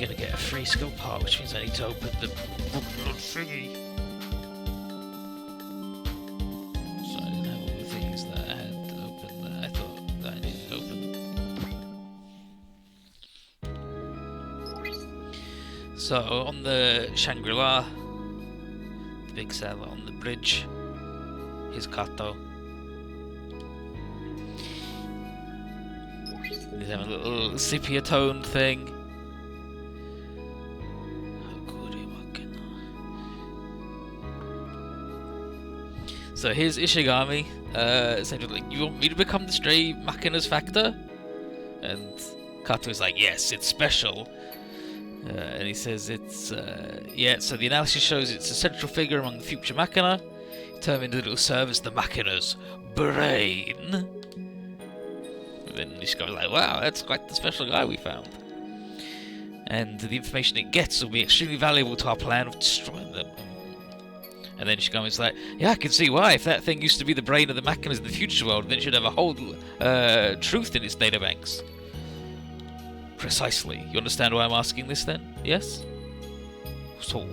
gonna get a free skill part, which means I need to open the thingy. So I didn't have all the things that I had to open that I thought that I needed to open. So on the Shangri-La, the big cell on the bridge, here's Kato. He's having a little sepia tone thing. So here's Ishigami, saying like, you want me to become the stray Machina's factor? And Kato is like, yes, it's special. And he says it's, yeah, so the analysis shows it's a central figure among the future Machina, determined that it will serve as the Machina's brain. And then Ishigami's like, wow, that's quite the special guy we found. And the information it gets will be extremely valuable to our plan of destroying them. And then Ishigami's like, yeah, I can see why. If that thing used to be the brain of the Machinas in the future world, then it should have a whole truth in its databanks. Precisely. You understand why I'm asking this then? Yes? So...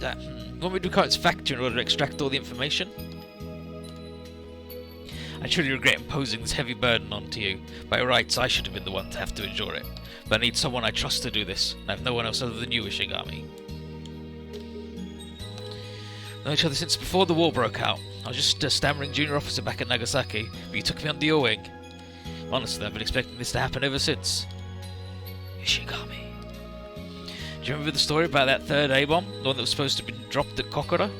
you want me to become its factor in order to extract all the information? I truly regret imposing this heavy burden onto you. By rights, I should have been the one to have to endure it. But I need someone I trust to do this, and I have no one else other than you, Ishigami. Known each other since before the war broke out. I was just a stammering junior officer back at Nagasaki, but you took me under your wing. Honestly, I've been expecting this to happen ever since. Ishigami. Do you remember the story about that third A-bomb? The one that was supposed to have been dropped at Kokura?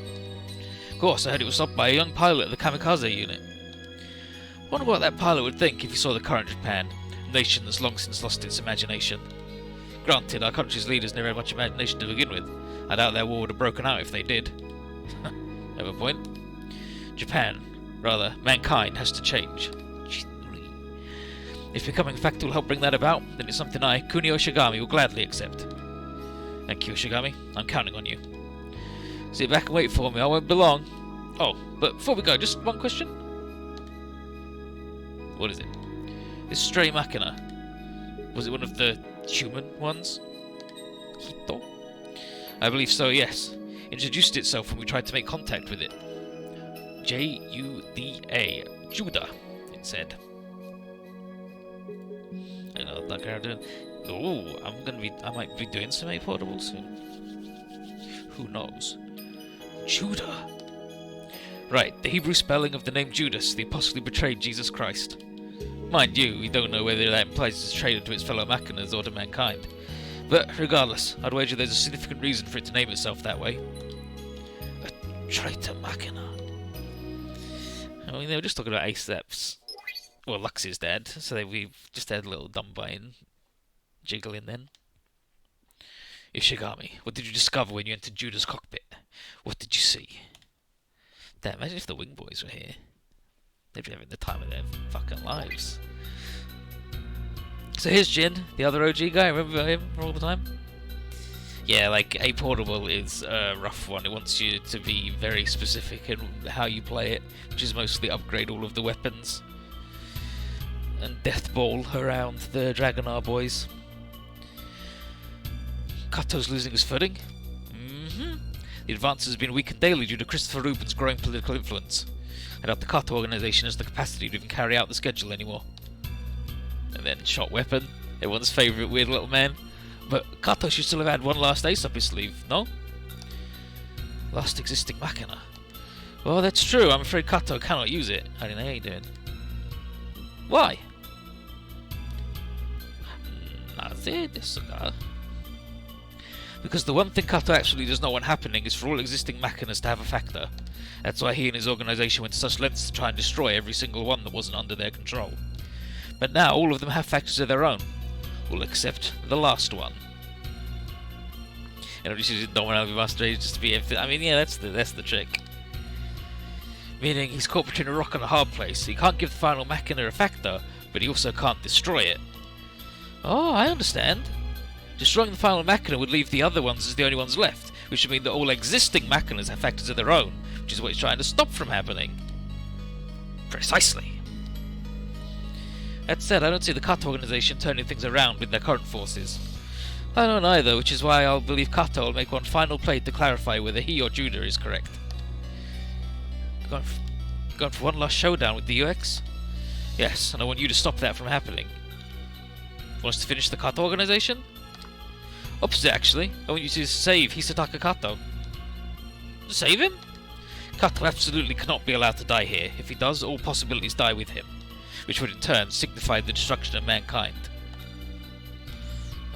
Of course, I heard it was stopped by a young pilot of the Kamikaze unit. I wonder what that pilot would think if he saw the current Japan, a nation that's long since lost its imagination. Granted, our country's leaders never had much imagination to begin with. I doubt their war would have broken out if they did. Have a point. Japan, rather, mankind has to change. If becoming a factor will help bring that about, then it's something I, Kunio Ishigami, will gladly accept. Thank you, Ishigami. I'm counting on you. Sit back and wait for me, I won't be long. Oh, but before we go, just one question. What is it? This stray Machina, was it one of the human ones? Hito? I believe so, yes. It introduced itself when we tried to make contact with it. J-U-D-A. Judah, it said. I know that character. Oh, I might be doing some A-Portable soon. Who knows? Judah. Right, the Hebrew spelling of the name Judas, the apostle who betrayed Jesus Christ. Mind you, we don't know whether that implies it's a traitor to its fellow Machinas or to mankind. But regardless, I'd wager there's a significant reason for it to name itself that way. A traitor Machina. I mean, they were just talking about Acep's. Well, Lux's dead, so we've just had a little dumb-buying jiggle in then. Ishigami, what did you discover when you entered Judah's cockpit? What did you see? Damn, imagine if the Wing Boys were here. They'd be having the time of their fucking lives. So here's Jin, the other OG guy. Remember him from all the time? Yeah, like, A-Portable is a rough one. It wants you to be very specific in how you play it, which is mostly upgrade all of the weapons and death ball around the Dragonar boys. Kato's losing his footing. The advance has been weakened daily due to Christopher Rubin's growing political influence. I doubt the Kato organization has the capacity to even carry out the schedule anymore. And then shot weapon, everyone's favourite weird little man. But Kato should still have had one last ace up his sleeve, no? Last existing Machina. Well, that's true. I'm afraid Kato cannot use it. I don't know how you doing. Why? Because the one thing Kato actually does not want happening is for all existing Machinas to have a factor. That's why he and his organisation went to such lengths to try and destroy every single one that wasn't under their control. But now all of them have factors of their own. All except the last one. And obviously don't want to have Master Age just to be everything. I mean, yeah, that's the trick. Meaning he's caught between a rock and a hard place. He can't give the final Machina a factor, but he also can't destroy it. Oh, I understand. Destroying the final Machina would leave the other ones as the only ones left, which would mean that all existing Machinas have factors of their own, which is what he's trying to stop from happening. Precisely. That said, I don't see the Kato organization turning things around with their current forces. I don't either, which is why I'll believe Kato will make one final play to clarify whether he or Judah is correct. Going for one last showdown with the UX? Yes, and I want you to stop that from happening. Want us to finish the Kato organization? Opposite, actually. I want you to save Hisataka Kato. Save him? Kato absolutely cannot be allowed to die here. If he does, all possibilities die with him, which would in turn signify the destruction of mankind.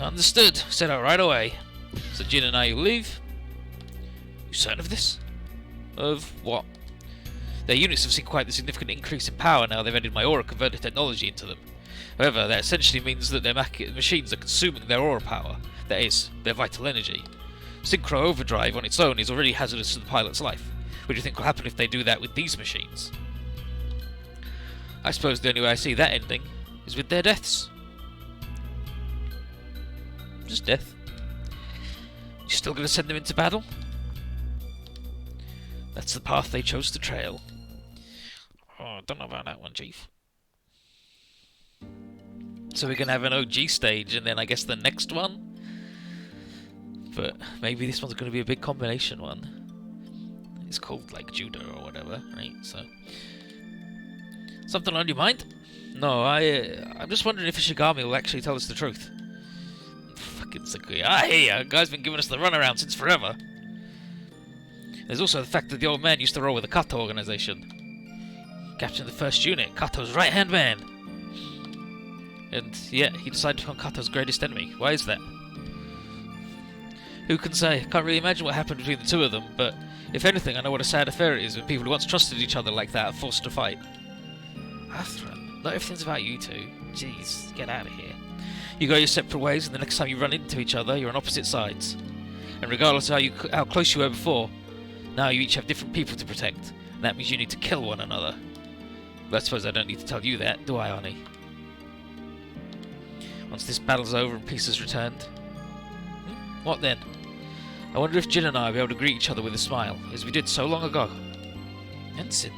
Understood. Set out right away. So Jin and I will leave. You certain of this? Of what? Their units have seen quite a significant increase in power now they've added my aura converter technology into them. However, that essentially means that their machines are consuming their aura power, that is, their vital energy. Synchro overdrive on its own is already hazardous to the pilot's life. What do you think will happen if they do that with these machines? I suppose the only way I see that ending is with their deaths. Just death. You still gonna send them into battle? That's the path they chose to trail. Oh, I don't know about that one, Chief. So we're gonna have an OG stage and then I guess the next one? But maybe this one's gonna be a big combination one. It's called like Judah or whatever, right? So something on your mind? No, I'm just wondering if Ishigami will actually tell us the truth. Fucking Sakuya. I hear you. Guy's been giving us the runaround since forever. There's also the fact that the old man used to roll with the Kato organization. Captain of the first unit, Kato's right-hand man. And yet, he decided to become Kato's greatest enemy. Why is that? Who can say? Can't really imagine what happened between the two of them, but if anything, I know what a sad affair it is when people who once trusted each other like that are forced to fight. Athran, not everything's about you two. Jeez, get out of here. You go your separate ways, and the next time you run into each other, you're on opposite sides. And regardless of how close you were before, now you each have different people to protect, and that means you need to kill one another. But I suppose I don't need to tell you that, do I, Arnie? Once this battle's over and peace has returned... What then? I wonder if Jin and I will be able to greet each other with a smile, as we did so long ago. Ensign.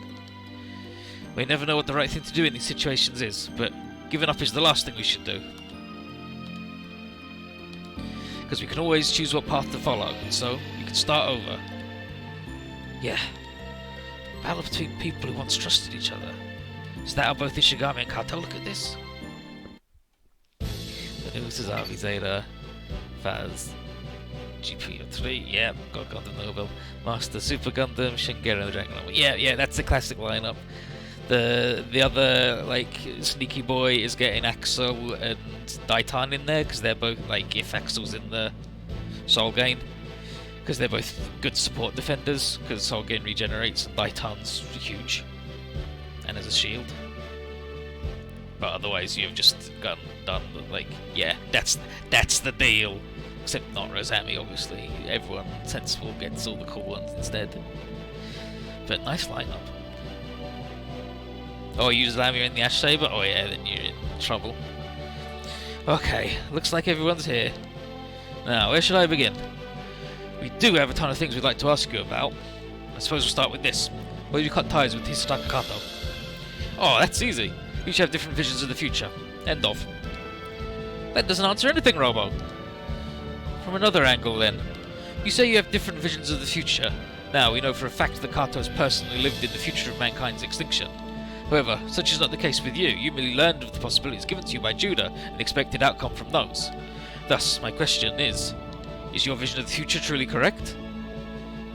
We never know what the right thing to do in these situations is, but giving up is the last thing we should do. Because we can always choose what path to follow, so we can start over. Yeah. Battle between people who once trusted each other. Is that how both Ishigami and Kato look at this? The new Suzavi Zeta, Faz, GP03, yeah, God Gundam Nobel, Master Super Gundam, Shingeki and the Dragon Ball. Yeah, that's the classic lineup. The other, like, sneaky boy is getting Axel and Daitan in there, because they're both, like, if Axel's in the Soul Gain, because they're both good support defenders, because Soul Gain regenerates and Daitan's huge, and as a shield. But otherwise you've just done, like, yeah, that's the deal. Except not Rosami, obviously. Everyone sensible gets all the cool ones instead. But nice lineup. Oh, you use Lamia in the Ash Saber? Oh yeah, then you're in trouble. Okay, looks like everyone's here. Now, where should I begin? We do have a ton of things we'd like to ask you about. I suppose we'll start with this. Why did you cut ties with Hisataka Kato? Oh, that's easy. We each have different visions of the future. End of. That doesn't answer anything, Robo. From another angle, then. You say you have different visions of the future. Now, we know for a fact that Kato has personally lived in the future of mankind's extinction. However, such is not the case with you. You merely learned of the possibilities given to you by Judah and expected outcome from those. Thus, my question is your vision of the future truly correct?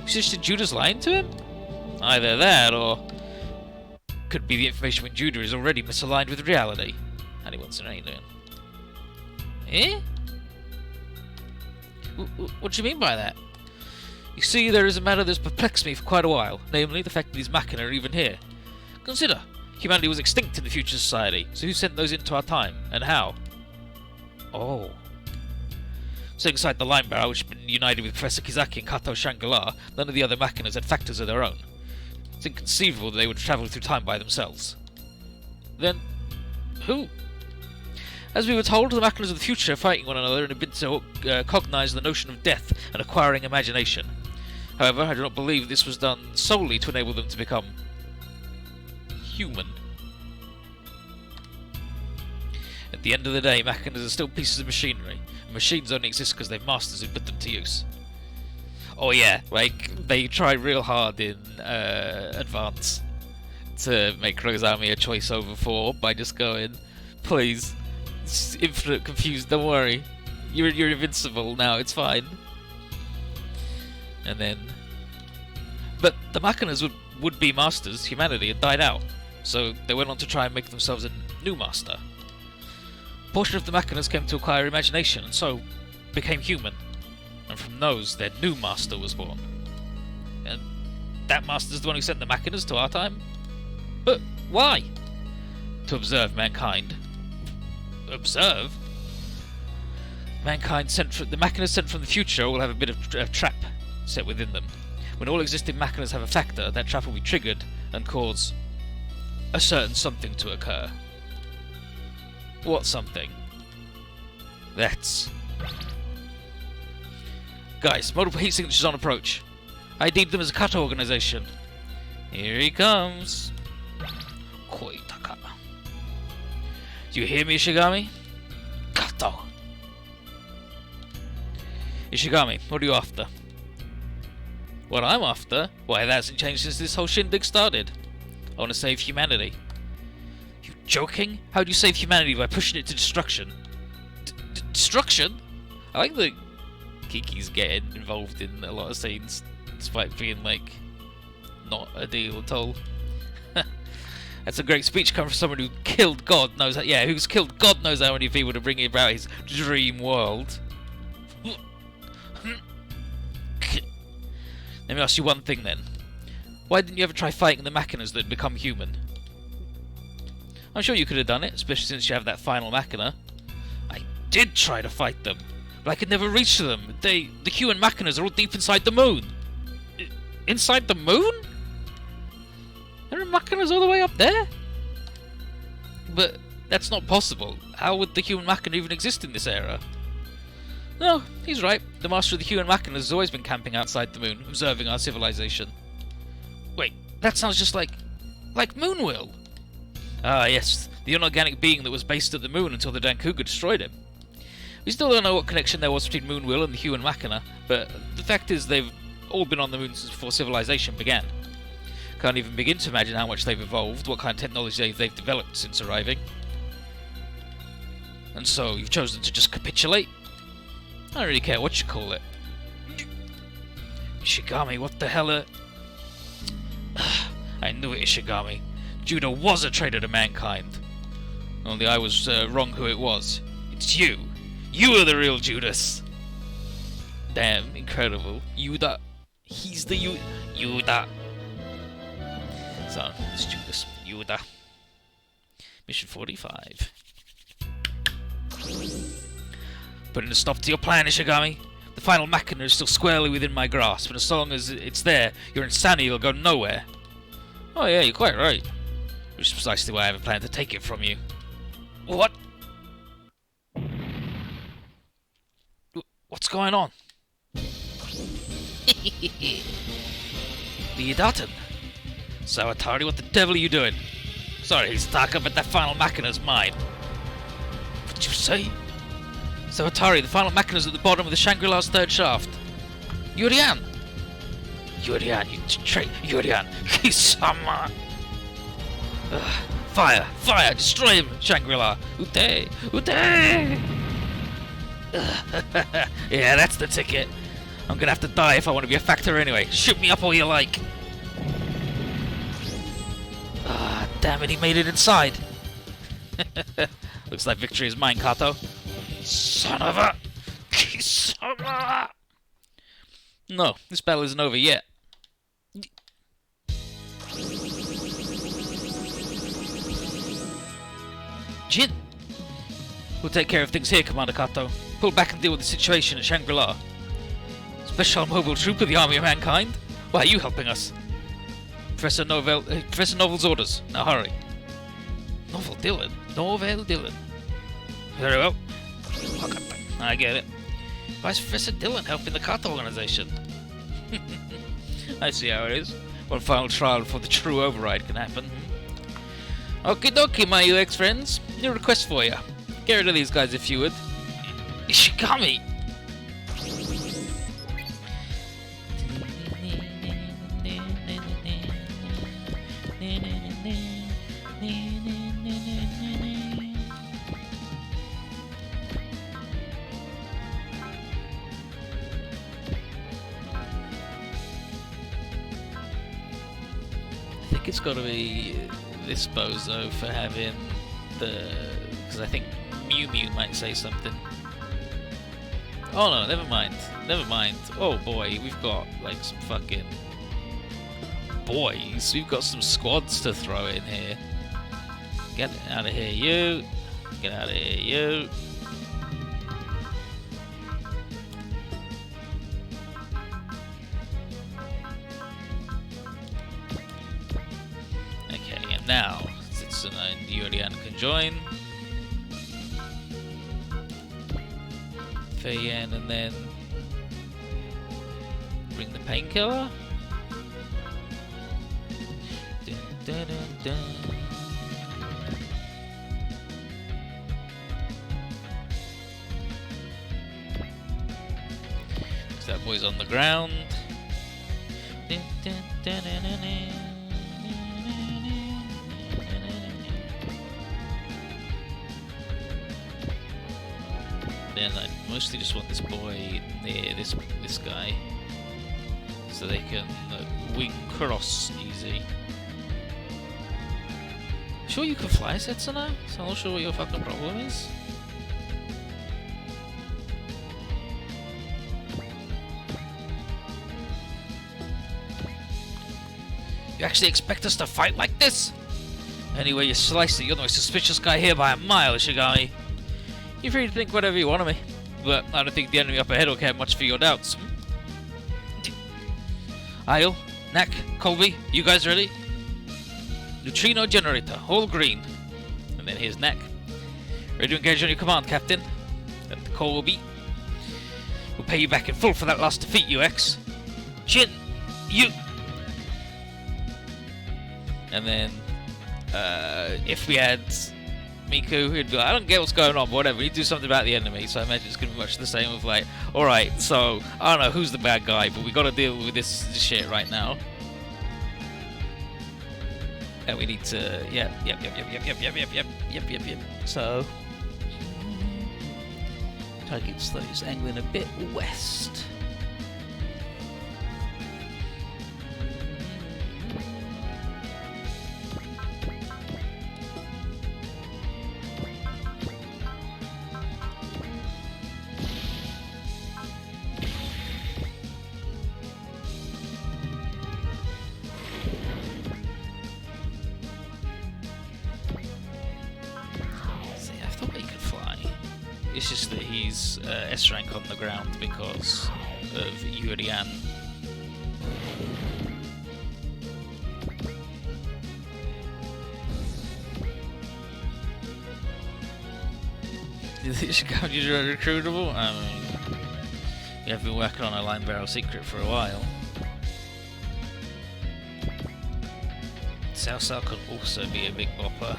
You suggested Judah's lying to him? Either that, or could be the information when Judah is already misaligned with reality. And he wants an alien. Eh? What do you mean by that? You see, there is a matter that's perplexed me for quite a while, namely the fact that these machina are even here. Consider, humanity was extinct in the future society, so who sent those into our time, and how? Oh. Setting aside the Line Barrow, which had been united with Professor Kizaki and Kato Shangri-La, none of the other machinas had factors of their own. It's inconceivable that they would travel through time by themselves. Then, who? As we were told, the machinas of the future are fighting one another and have been to cognize the notion of death and acquiring imagination. However, I do not believe this was done solely to enable them to become human. At the end of the day, Machinas are still pieces of machinery. Machines only exist because they've masters who put them to use. Oh yeah, like, they try real hard in Advance to make Rogozami a choice over 4 by just going, please, it's infinite confused, don't worry. You're invincible now, it's fine. And then... But the Machinas would be masters, humanity had died out. So they went on to try and make themselves a new master. A portion of the Machinas came to acquire imagination, and so became human. And from those, their new master was born. And that master's the one who sent the Machinas to our time? But why? To observe mankind. Observe? Mankind sent from the Machinas sent from the future will have a bit of a trap set within them. When all existing Machinas have a factor, that trap will be triggered and cause a certain something to occur. What something? That's... Guys, multiple heat signatures on approach. I deemed them as a Kato organization. Here he comes. Koitaka. Do you hear me, Ishigami? Kato. Ishigami, what are you after? What I'm after? Why, that hasn't changed since this whole shindig started. I want to save humanity. You joking? How do you save humanity by pushing it to destruction? Destruction? I like that Kiki's getting involved in a lot of scenes, despite being, like, not a deal at all. That's a great speech coming from someone who killed God knows how, yeah, who's killed God knows how many people to bring about his dream world. Let me ask you one thing then. Why didn't you ever try fighting the Machinas that had become human? I'm sure you could have done it, especially since you have that final Machina. I did try to fight them, but I could never reach them. The human Machinas are all deep inside the moon. Inside the moon? There are Machinas all the way up there? But that's not possible. How would the human Machina even exist in this era? No, he's right. The master of the human Machina has always been camping outside the moon, observing our civilization. Wait, that sounds just like Moonwill. Ah, yes, the inorganic being that was based at the moon until the Dankuga destroyed him. We still don't know what connection there was between Moonwill and the human Machina, but the fact is they've all been on the moon since before civilization began. Can't even begin to imagine how much they've evolved, what kind of technology they've developed since arriving. And so, you've chosen to just capitulate? I don't really care what you call it. Ishigami, what the hell I knew it, Ishigami. Judah was a traitor to mankind. Only I was wrong who it was. It's you. You are the real Judas. Damn, incredible. Yuda. He's the Yuda. So, it's Judas. Yuda. Mission 45. Putting a stop to your plan, Ishigami. The final Machina is still squarely within my grasp, and as long as it's there, your insanity will go nowhere. Oh yeah, you're quite right. Which is precisely why I have a plan to take it from you. What? What's going on? Leodatin. Sawatari, what the devil are you doing? Sorry, Hitaka, but that final Machina's mine. What'd you say? Sawatari, the final Machina's at the bottom of the Shangri-La's third shaft. Yurian! Yurian, you Yurian! Kisama! Fire! Fire! Destroy him, Shangri-La! Ute! Ute! Yeah, that's the ticket. I'm gonna have to die if I want to be a factor anyway. Shoot me up all you like. Ah, damn it, he made it inside. Looks like victory is mine, Kato. Son of a... Kisama! No, this battle isn't over yet. Jin! We'll take care of things here, Commander Kato. Pull back and deal with the situation at Shangri-La. Special mobile troop of the Army of Mankind? Why are you helping us? Professor Novel's orders. Now hurry. Novel Dylan? Novel Dylan. Very well. I get it. Why is Professor Dylan helping the Kato organization? I see how it is. One final trial before the true override can happen. Okie dokie, my UX friends. New request for you. Get rid of these guys if you would. Ishigami! I think it's got to be this bozo for having the... because I think Mew Mew might say something. Oh no, never mind. Never mind. Oh boy, we've got like some fucking boys. We've got some squads to throw in here. Get out of here, you. Get out of here, you. Okay, and now Setsuna and Yurian can join. Feiyan, and then bring the painkiller. Dun, dun, dun, dun. So that boy's on the ground. Dun, dun, dun, dun, dun, dun. Then I mostly just want this boy near this guy, so they can wing cross easy. Sure you can fly, Setsuna? So I'm not sure what your fucking problem is. You actually expect us to fight like this? Anyway, you slice it, you're the most suspicious guy here by a mile, Ishigami. You're free to think whatever you want of me, but I don't think the enemy up ahead will care much for your doubts. Isle, Knack, Colby, you guys ready? Neutrino generator, all green. And then here's Knack. Ready to engage on your command, Captain? And Colby. We'll pay you back in full for that last defeat, UX. Shin, you. And then, if we had Miku, he'd be like, I don't get what's going on, but whatever, we need to do something about the enemy. So I imagine it's going to be much the same with like, alright, so, I don't know who's the bad guy, but we got to deal with this shit right now. And we need to, yep. So, target slows angling a bit west. It's just that he's S rank on the ground because of Yurian. Is it recruitable? I mean, we have been working on a line barrel secret for a while. Sao could also be a big bopper.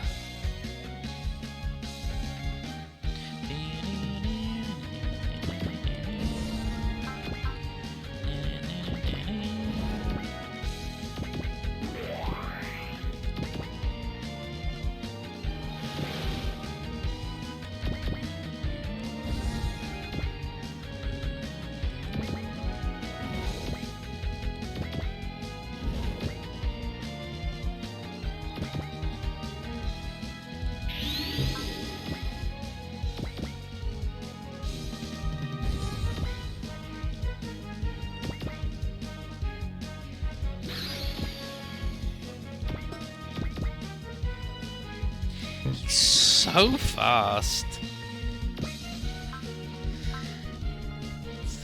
He's so fast.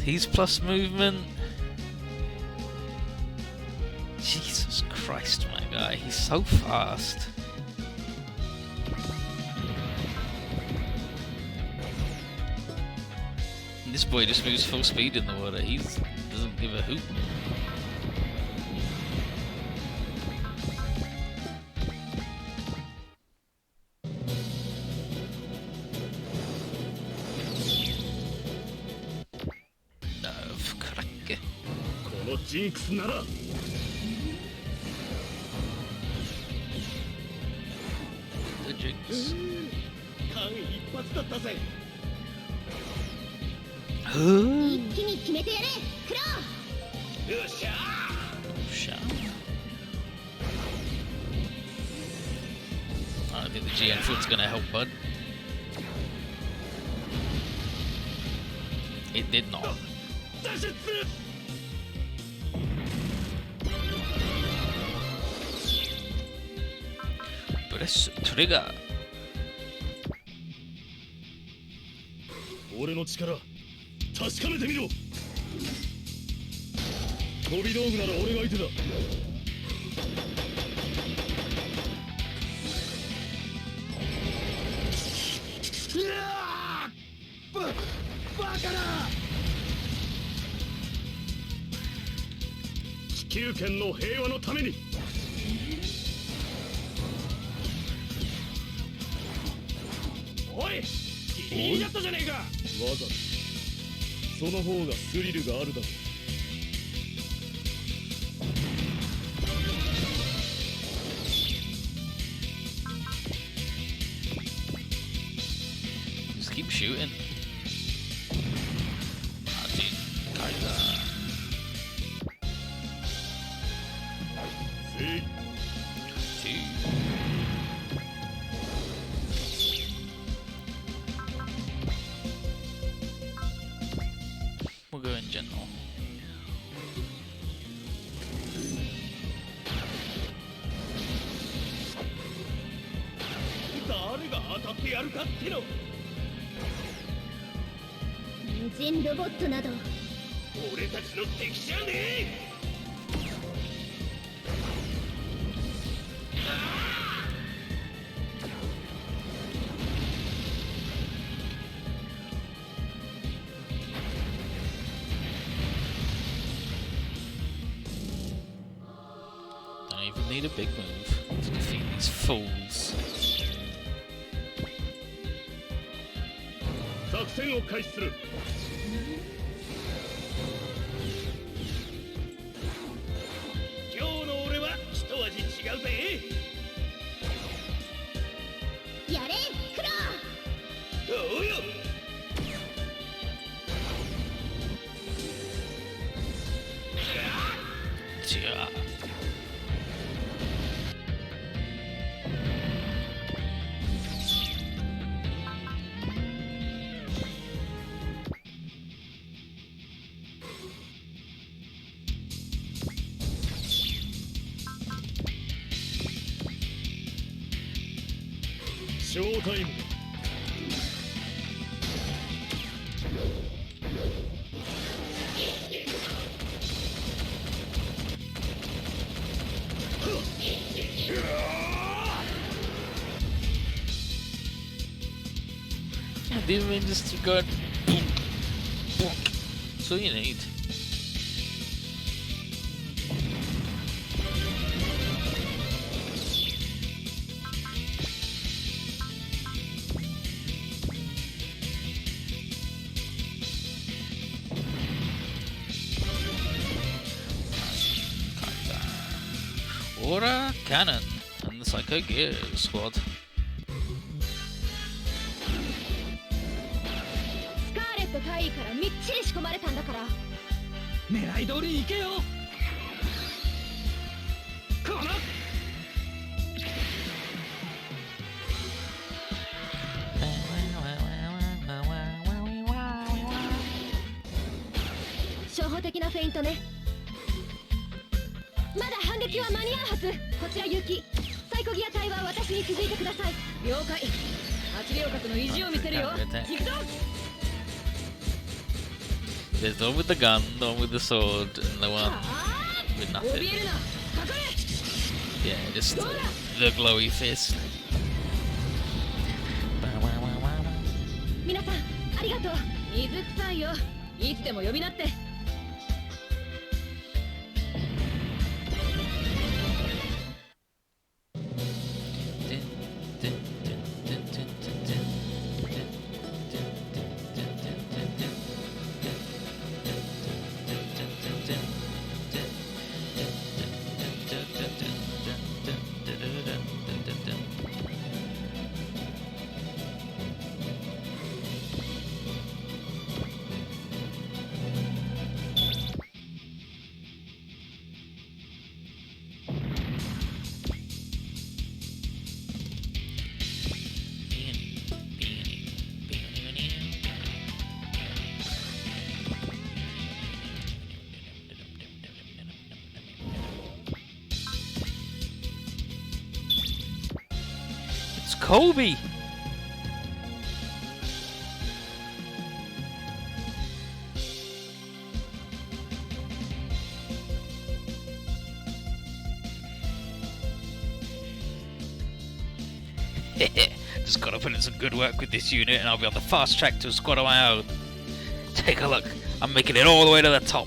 He's plus movement. Jesus Christ, my guy. He's so fast. And this boy just moves full speed in the water. He doesn't give a hoot. ジンクスなら The Jinx. 間一髪だったぜ。一気に決めてやれクロよっしゃ Shot. I don't think the GM foot's gonna help, bud. It did not. 脱出する。 Press trigger. 俺の力確かめてみろ。飛び道具なら俺が相手だ。バカな。地球圏の平和のために。おい、ギリギリだったじゃねえか。わざとその方がスリルがあるだろう。 Just keep shooting. Ah, dude. Kaiser. せい Two. We'll go in general. 誰が当たってやるかっての。無人ロボットなど俺たちの敵じゃねえ。 Don't even need a big move to defeat these fools. 作戦を開始する。今日の俺は一味違うぜ。やれクロおうよ。 Yeah. Show time. I didn't mean just to go. So you need. Aura Cannon and the Psycho Gear Squad. スカーレット大尉からみっちり仕込まれたんだから。狙い通りに行けよ。この。 初歩的なフェイントね。まだ反撃は間に合うはず。こちら結城。サイコギア隊は私に続いてください。了解。8秒角の意地を見せるよ。行くぞ。 There's the one with the gun, the one with the sword, and the one with nothing. 怯えるな。かかれ。 Yeah, just the glowy fist. 皆さんありがとう。水臭いよ。いつでも呼びなって。 Dun, Kobe! Just gotta put in some good work with this unit and I'll be on the fast track to a squad of my own. Take a look, I'm making it all the way to the top.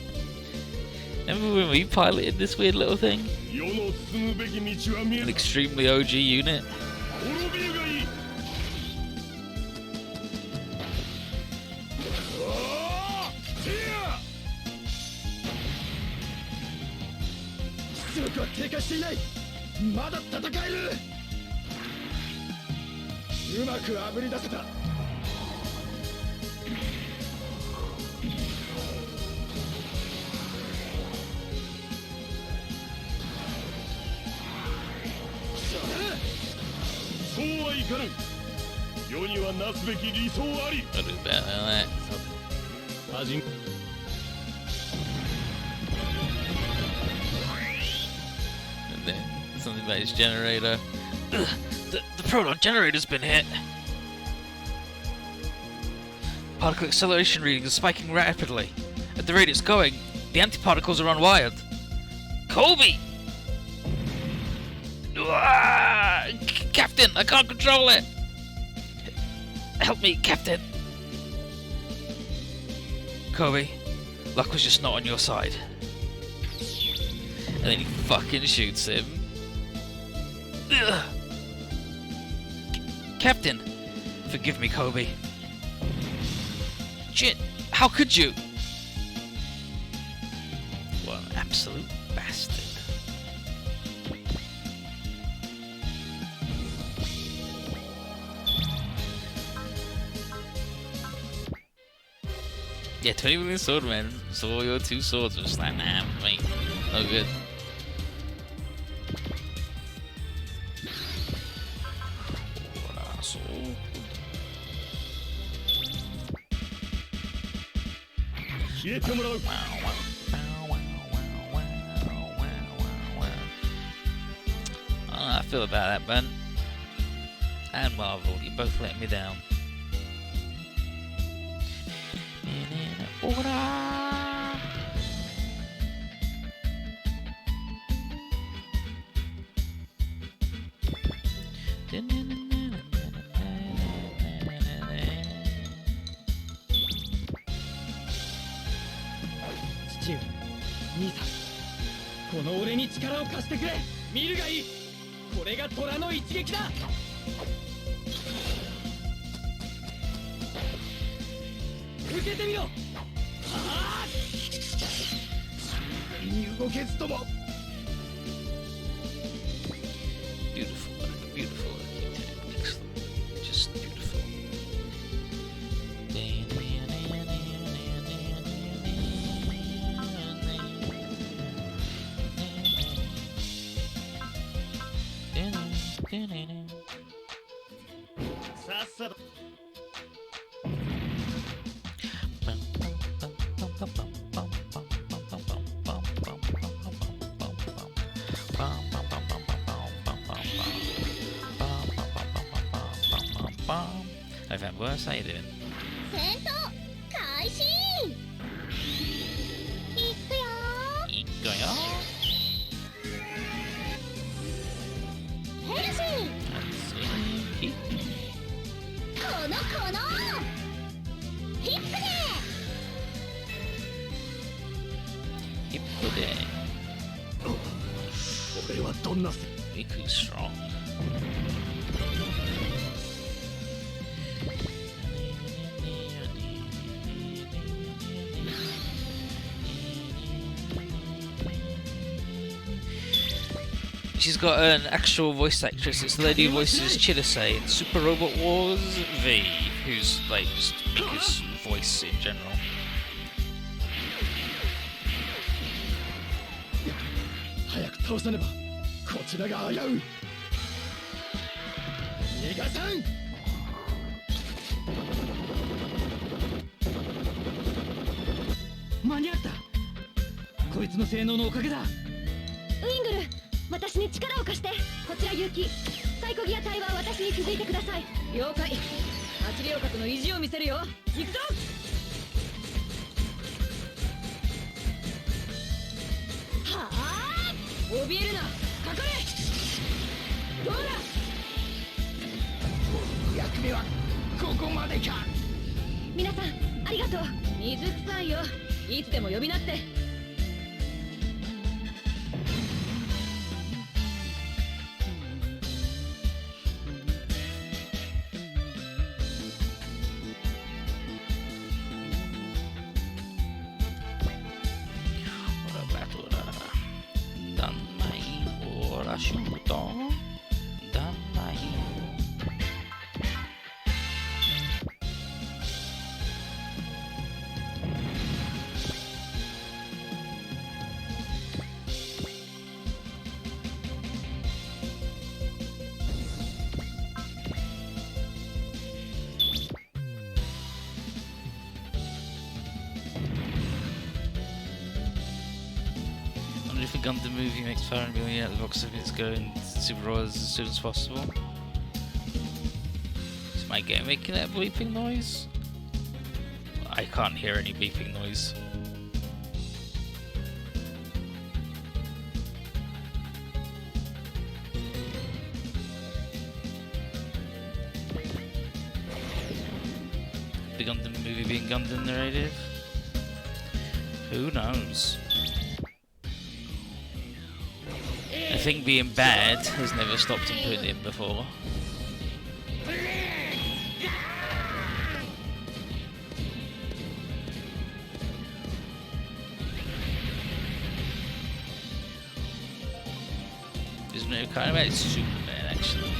Remember when we piloted this weird little thing? An extremely OG unit. I'll do better than that. And then something about his generator. The proton generator's been hit. Particle acceleration readings are spiking rapidly. At the rate it's going, the antiparticles are unwired. Kobe! Captain, I can't control it! Help me, Captain! Kobe, luck was just not on your side. And then he fucking shoots him. Captain, forgive me, Kobe. Shit, how could you? What an absolute bastard. Yeah, 20 million swordmen saw your two swords and was like, nah, mate, no good. What asshole. I feel about that, Ben. And Marvel, you both let me down. Steve, 兄さん、この俺に力を貸してくれ。見るがいい。これが虎の一撃だ。受けてみろ。ああ。に動けずとも。Beautiful work, beautiful work. Excellent, just beautiful.さっさと。Hi Fanboys, how you doing? 戦闘開始。いくよいくよ。ヘルシー。このヒップで。ヒップで。俺はどんな。Weekly strong. She's got an actual voice actress. It's the lady who voices Chidasei in Super Robot Wars V, who's like just his voice in general. 早く倒さねばこちらが危うい。逃がさん。間に合った。こいつの性能のおかげだ。ウィングル、私に力を貸して。こちら結城。サイコギア隊は私に続いてください。了解。8両角の意地を見せるよ。行くぞ。はあ、怯えるな。かかれ。どうだ。役目はここまでか。皆さんありがとう。水臭いよ。いつでも呼びなって。If a Gundam movie makes fire and going out of the box office going super royal as soon as possible. Is my game making that bleeping noise? I can't hear any beeping noise. The Gundam movie being Gundam narrative? Who knows? A thing being bad has never stopped him putting it in before. Isn't it kind of about Superman actually?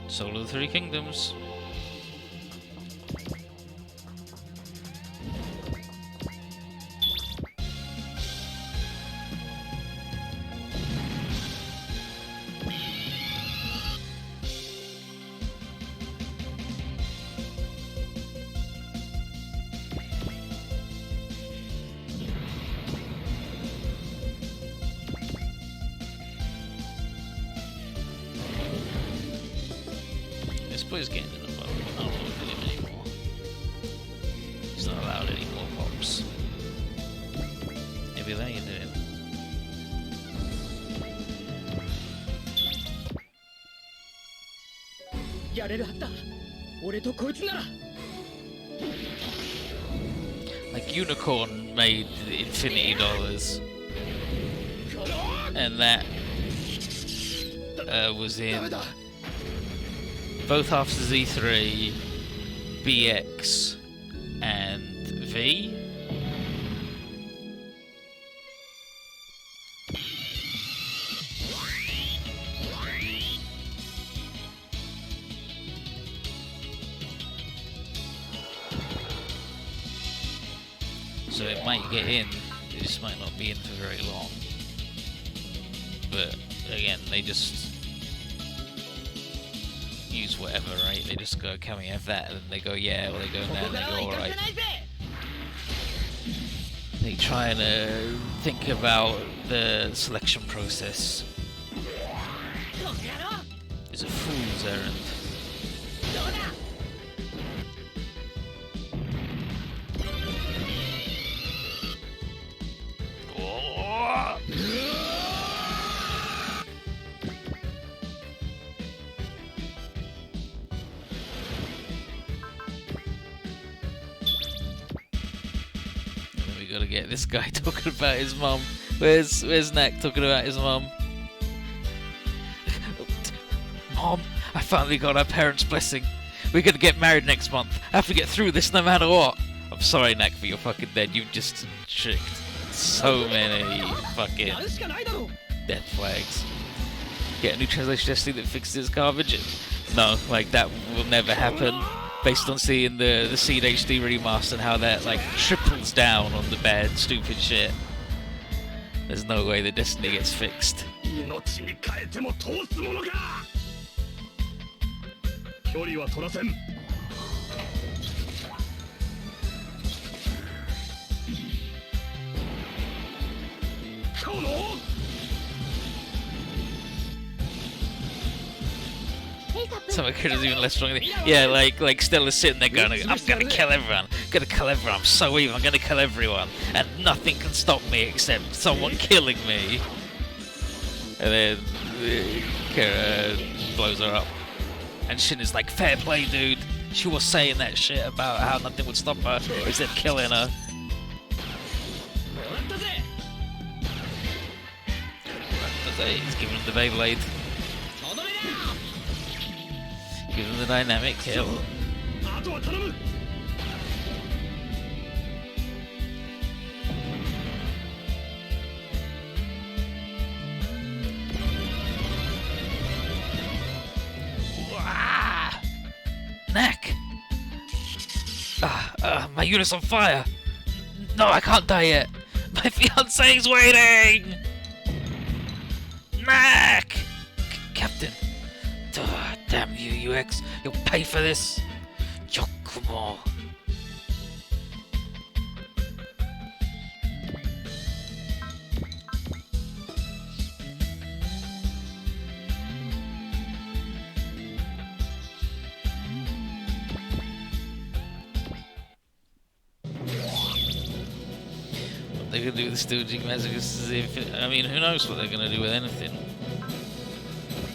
Soul of the Three Kingdoms. This boy's getting to the point where we're not looking at him anymore. He's not allowed any more pops. Maybe that you do it. Like Unicorn made infinity dollars, and that was in both halves of Z3, BX, and V. So it might get in, it just might not be in for very long. But again, they just use whatever, right? They just go, can we have that? And then they go, yeah, or they go, no, and they go, alright. They try and think about the selection process. It's a fool's errand. Gotta get this guy talking about his mum. Where's Nak talking about his mum? Mom, I finally got our parents' blessing. We're gonna get married next month. I have to get through this no matter what. I'm sorry, Nak, but you're fucking dead. You've just tricked so many fucking death flags. Get a new translation testing that fixes this garbage. No, like that will never happen. Based on seeing the Seed HD remaster and how that like triples down on the bad, stupid shit. There's no way the Destiny gets fixed. 命に変えても通すものか。距離は取らせん。この Some of the characters even less strong. Yeah, like Stella's sitting there going, I'm gonna kill everyone. I'm so evil. I'm gonna kill everyone, and nothing can stop me except someone killing me. And then Kira blows her up, and Shin is like, fair play, dude. She was saying that shit about how nothing would stop her except killing her. He's giving him the Beyblade. Give him the dynamic kill. Neck! My unit's on fire! No, I can't die yet! My fiance's waiting! Neck! Captain! Damn you, UX! You'll pay for this! Yokumo! What they're gonna do with the Stooge Masochist is if... I mean, who knows what they're gonna do with anything.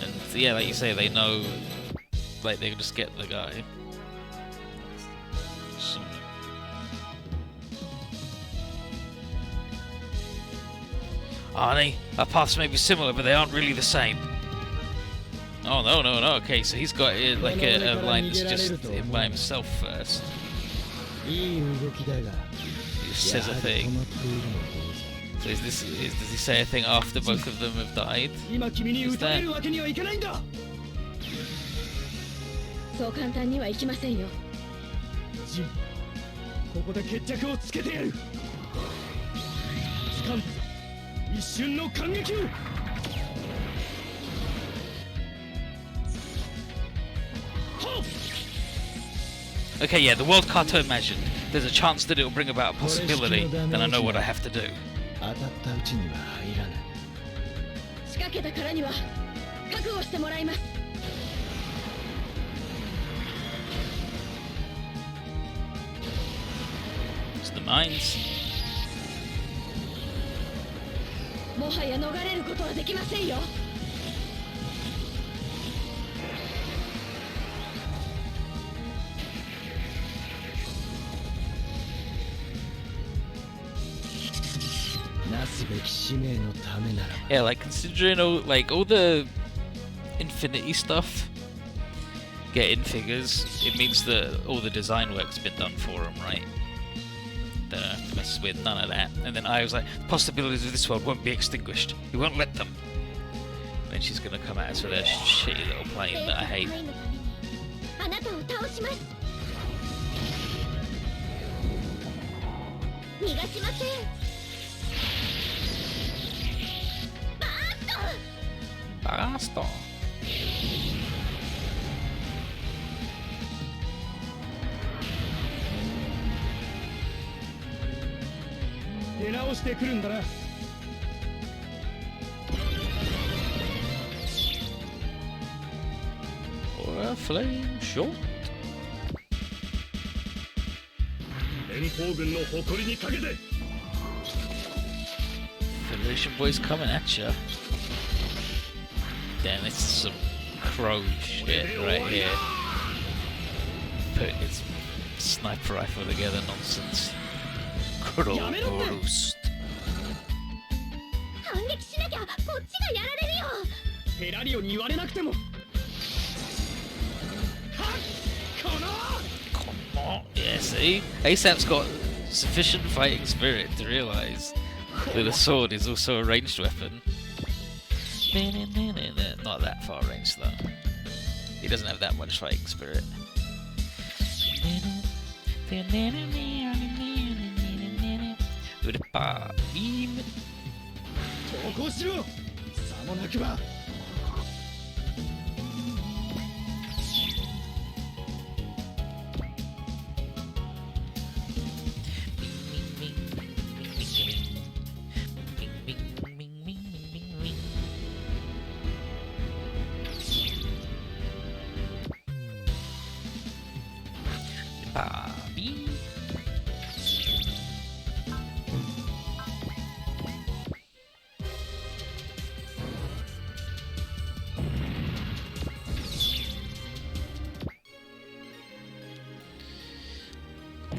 And yeah, like you say, they know... Like, they can just get the guy. So. Arnie, our paths may be similar, but they aren't really the same. Oh, no. Okay, so he's got like a line that's just by himself first. He just says a thing. So does he say a thing after both of them have died? Is that? そう簡単にはいきませんよ。ジン、ここで決着をつけてやる。掴ん、一瞬の感激を。Okay, yeah, the world Kato imagined. There's a chance that it will bring about a possibility, then I know what I have to do. 当たったうちには入らない。仕掛けたからには覚悟してもらいます。 The mines. もはや逃れることはできませんよ。なすべき使命のためならば。 Yeah, like considering all the Infinity stuff getting figures, it means that all the design work's been done for them, right? Don't have to mess with none of that. And then I was like, the possibilities of this world won't be extinguished. We won't let them. And then she's gonna come at us with her shitty little plane that I hate. あなたを倒します。逃がしません。バースト。 Basta. 出直してくるんだな。Or a flame shot. 連邦軍の誇りにかけて。 Federation boys coming at ya. Damn, this is some crow shit right here. Putting his sniper rifle together nonsense. Crow roost. 反撃しなきゃこっちがやられるよ。フェラリオに言われなくても。はっ、この。Come on, yes. See? ASAP's got sufficient fighting spirit to realise that a sword is also a ranged weapon. Not that far range though. He doesn't have that much fighting spirit. With a bar beam.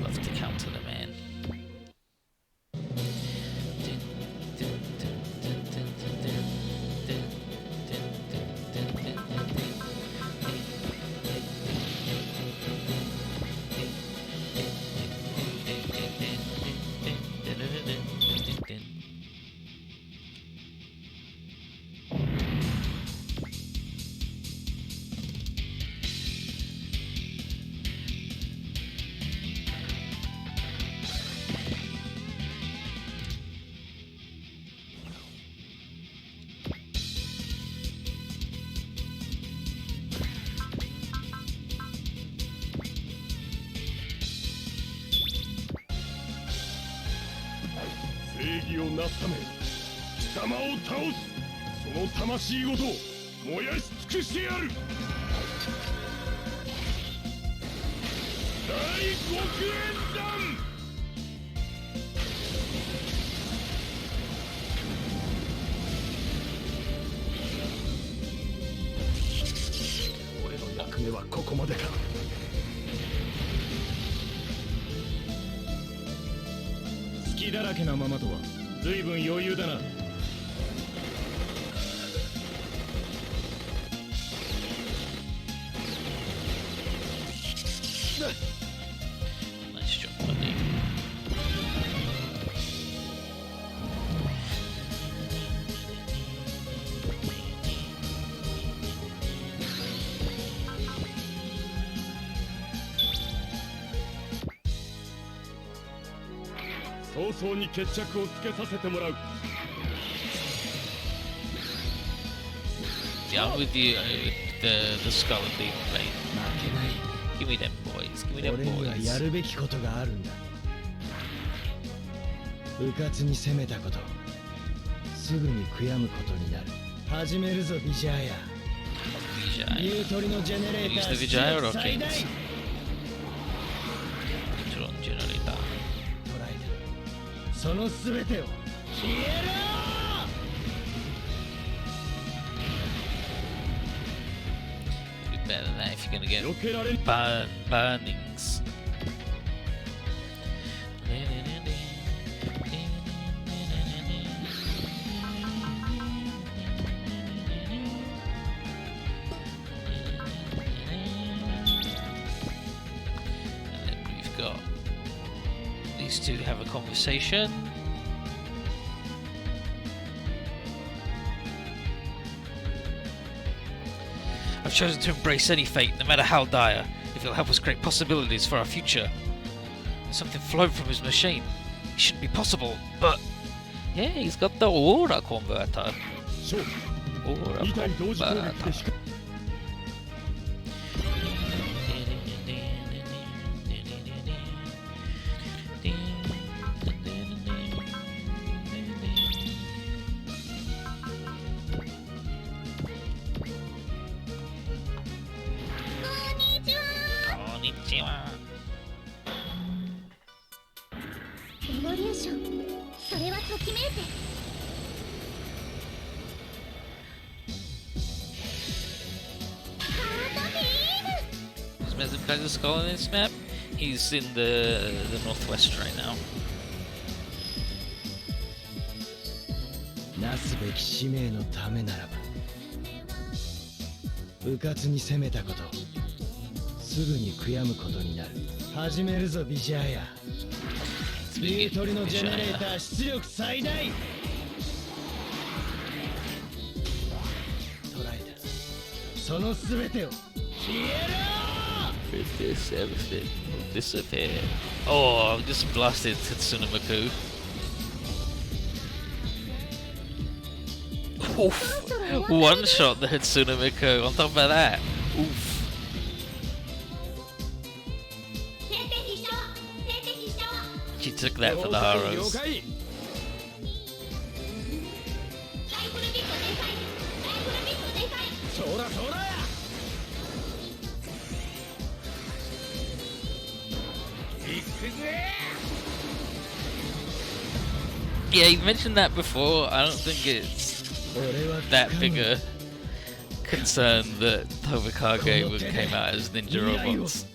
Love to counter the man.正義をなすため貴様を倒す。その魂ごと燃やし尽くしてやる。第極縁弾。俺の役目はここまでか。隙だらけなままとは随分余裕だな。Nice job, buddy.「早々に決着をつけさせてもらう。 Yeah, I'm with you with the skull and demon pain. Give me them boys, give me them 俺にはや boys. るべきことがあるんだ。うかつに攻めたこと、すぐに悔やむことになる。始めるぞビジャーヤ。 Vijay. ニュートリノジェネレータ Use ー the Vijay or 最 Kings? 大 Neutron generator. 捉えてる。そのすべてを消えろ。 Be better than that if you're gonna get 避けられん。 burnings. And then we've got these two have a conversation. I've chosen to embrace any fate, no matter how dire, if it'll help us create possibilities for our future. Something flowed from his machine. It shouldn't be possible, but yeah, he's got the aura converter. 勝負。 Aura 2体同時攻撃で converter. 光る。 Konnichiwa. エボリューション、それはときめいて。 Is Mezukai's skull on this map? He's in the northwest right now. なすべき使命のためならば、うかつに攻めたこと、すぐに悔やむことになる。始めるぞビジャーヤ。 竜 Speaking 鳥の of ジェネレー Vijaya, ター出力最大。捉えた。そのすべてを消えろ。 with this everything will disappear. Oh, I've just blasted Tatsuna Miku. Oof. One shot the Hatsune Miku on top of that. Oof. She took that for the Haros. そうだそうだ。 Yeah, you mentioned that before. I don't think it's 俺は that big a concern that Tobikage came out as ninja robots.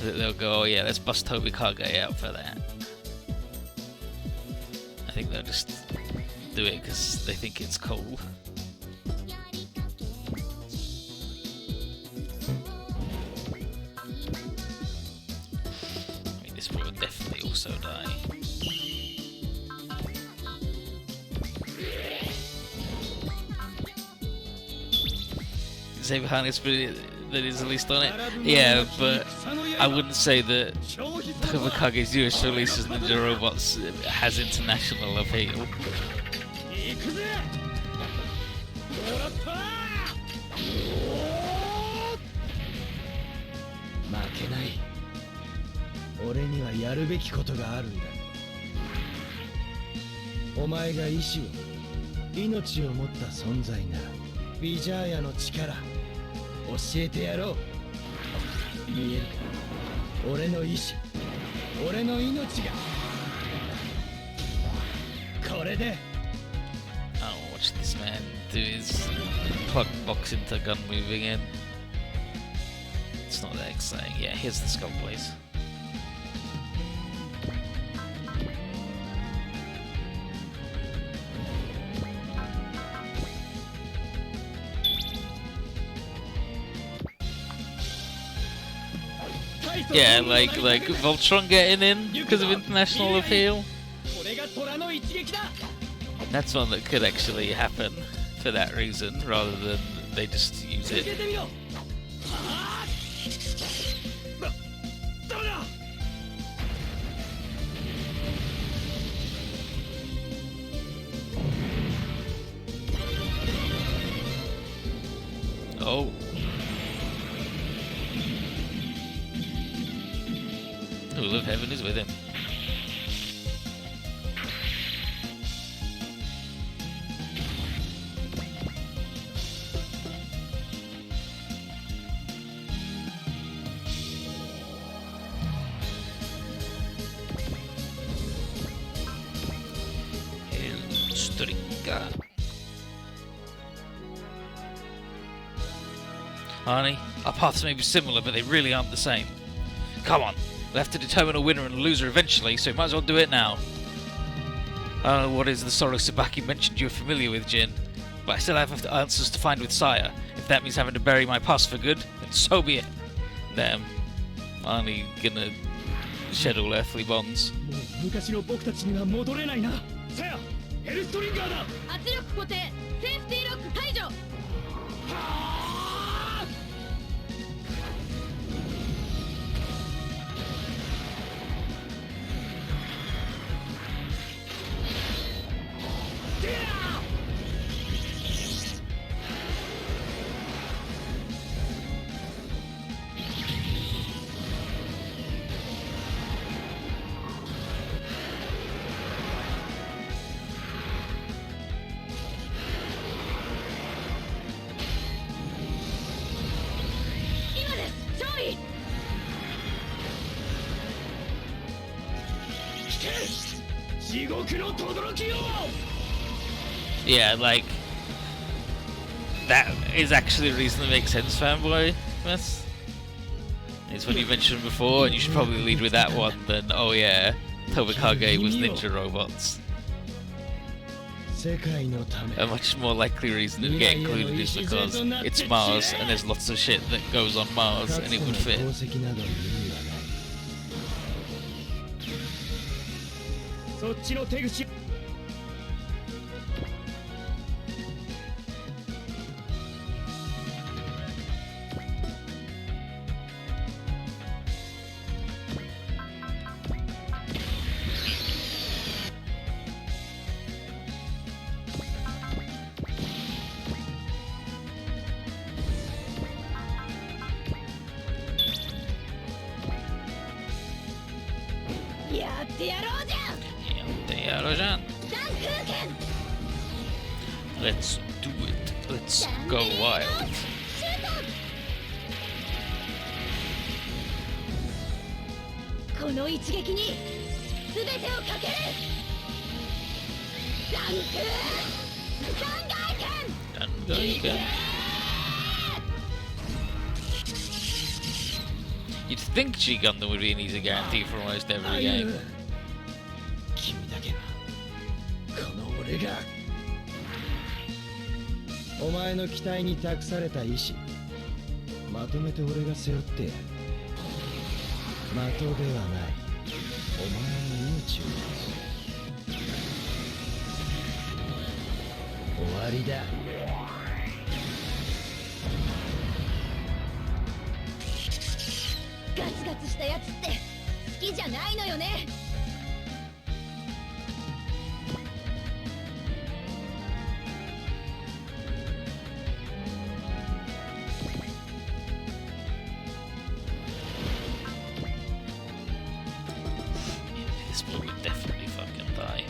That they'll go, oh yeah, let's bust Tobikage out for that. I think they'll just do it because they think it's cool. I mean, this will definitely also die. Say behind this, but that is at least on it. Yeah, but I wouldn't say that Tobikage's US release as Ninja Robots has international appeal. 行くぜ。もらった。負けない。俺にはやるべきことがあるんだ。お前が意志を、命を持った存在なら、ビジャーヤの力、教えてやろう。見えるか、俺の意志、俺の命が。これで。 I don't watch this man do his plug box into gun moving in. It's not that exciting. Yeah, here's the skull, please. Yeah, like Voltron getting in because of international appeal. これが虎の一撃だ。 That's one that could actually happen for that reason, rather than they just use 続 it. けてみよう。あーダメだ。 Oh. Rule of Heaven is with him. Historica. Honey, our paths may be similar, but they really aren't the same. Come on, we'll have to determine a winner and a loser eventually, so we might as well do it now. I don't know what is the Soro Sabaki mentioned you're familiar with, Jin, but I still have answers to find with Saya. If that means having to bury my past for good, then so be it. Damn, only gonna shed all earthly bonds. もう昔の僕たちには戻れないな。さや、ヘルストリンガーだ。圧力固定セーフティーロック解除。今です勝利。 地獄の轟を。 Yeah, like that is actually the reason that makes sense, fanboy. That's it's when you mentioned before, and you should probably lead with that one. Then, oh yeah, Tobikage was ninja robots. 世界のため A much more likely reason to get included is because it's Mars and there's lots of shit that goes on Mars and it would fit. 功績など意味はないそっちの手口やってやろうじゃん。 Yarojan. ダン空剣 Let's do it. Let's go wild. シュート。この一撃に全てをかける。ダン空三外剣。 You'd think G Gundam would be an easy guarantee for almost every game. 君だけはこの俺がお前の期待に託された意志まとめて俺が背負ってやる的ではないお前の命を終わりだガツガツしたやつって好きじゃないのよね。 This boy would definitely fucking die.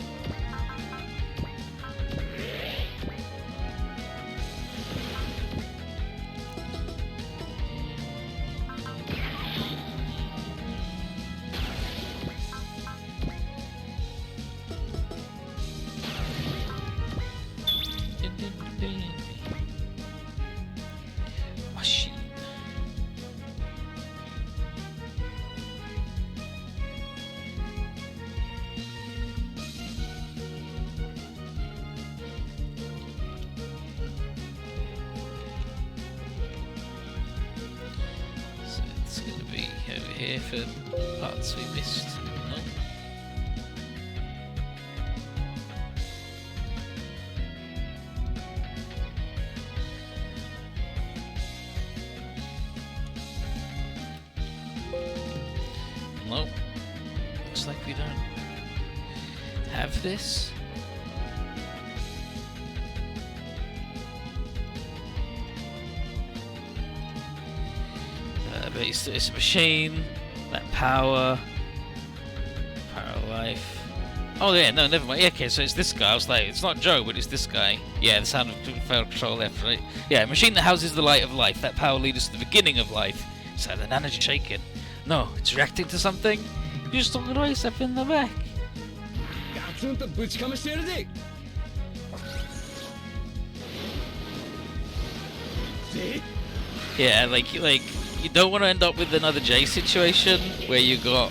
Machine. So it's going to be over here for parts we missed. No. No. Looks like we don't have this. But it's a machine, that power of life. Oh yeah, no, never mind. Yeah, okay, so it's this guy. I was like, it's not Joe, but it's this guy. Yeah, the sound of failed control left, right? Yeah, a machine that houses the light of life. That power leads us to the beginning of life. So the energy shaken. No, it's reacting to something. You just took the right step in the back. ガツンとぶちかましてやるぜ。ぜ Yeah, like you don't want to end up with another J situation where you got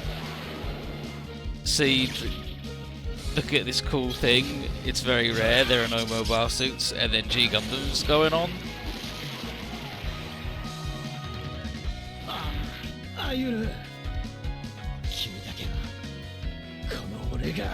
Seed. Look at this cool thing. It's very rare. There are no mobile suits, and then G Gundams going on. あゆる君だけはこの俺が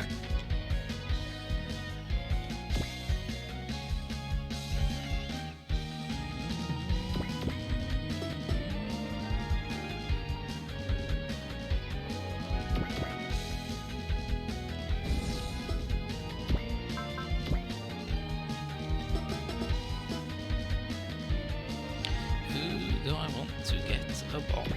Who do I want to get a bomb?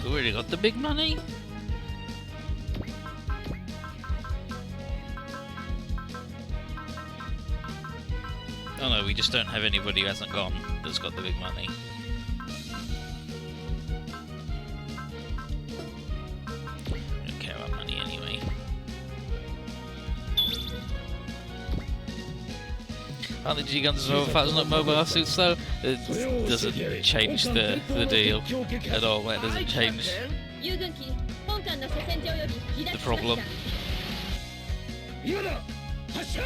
Who already got the big money? Oh no, we just don't have anybody who hasn't gone that's got the big money. Don't care about money anyway. Aren't the G-Guns as overpowered as not mobile suits though? It doesn't change the deal at all. It doesn't change the problem. 今だ発射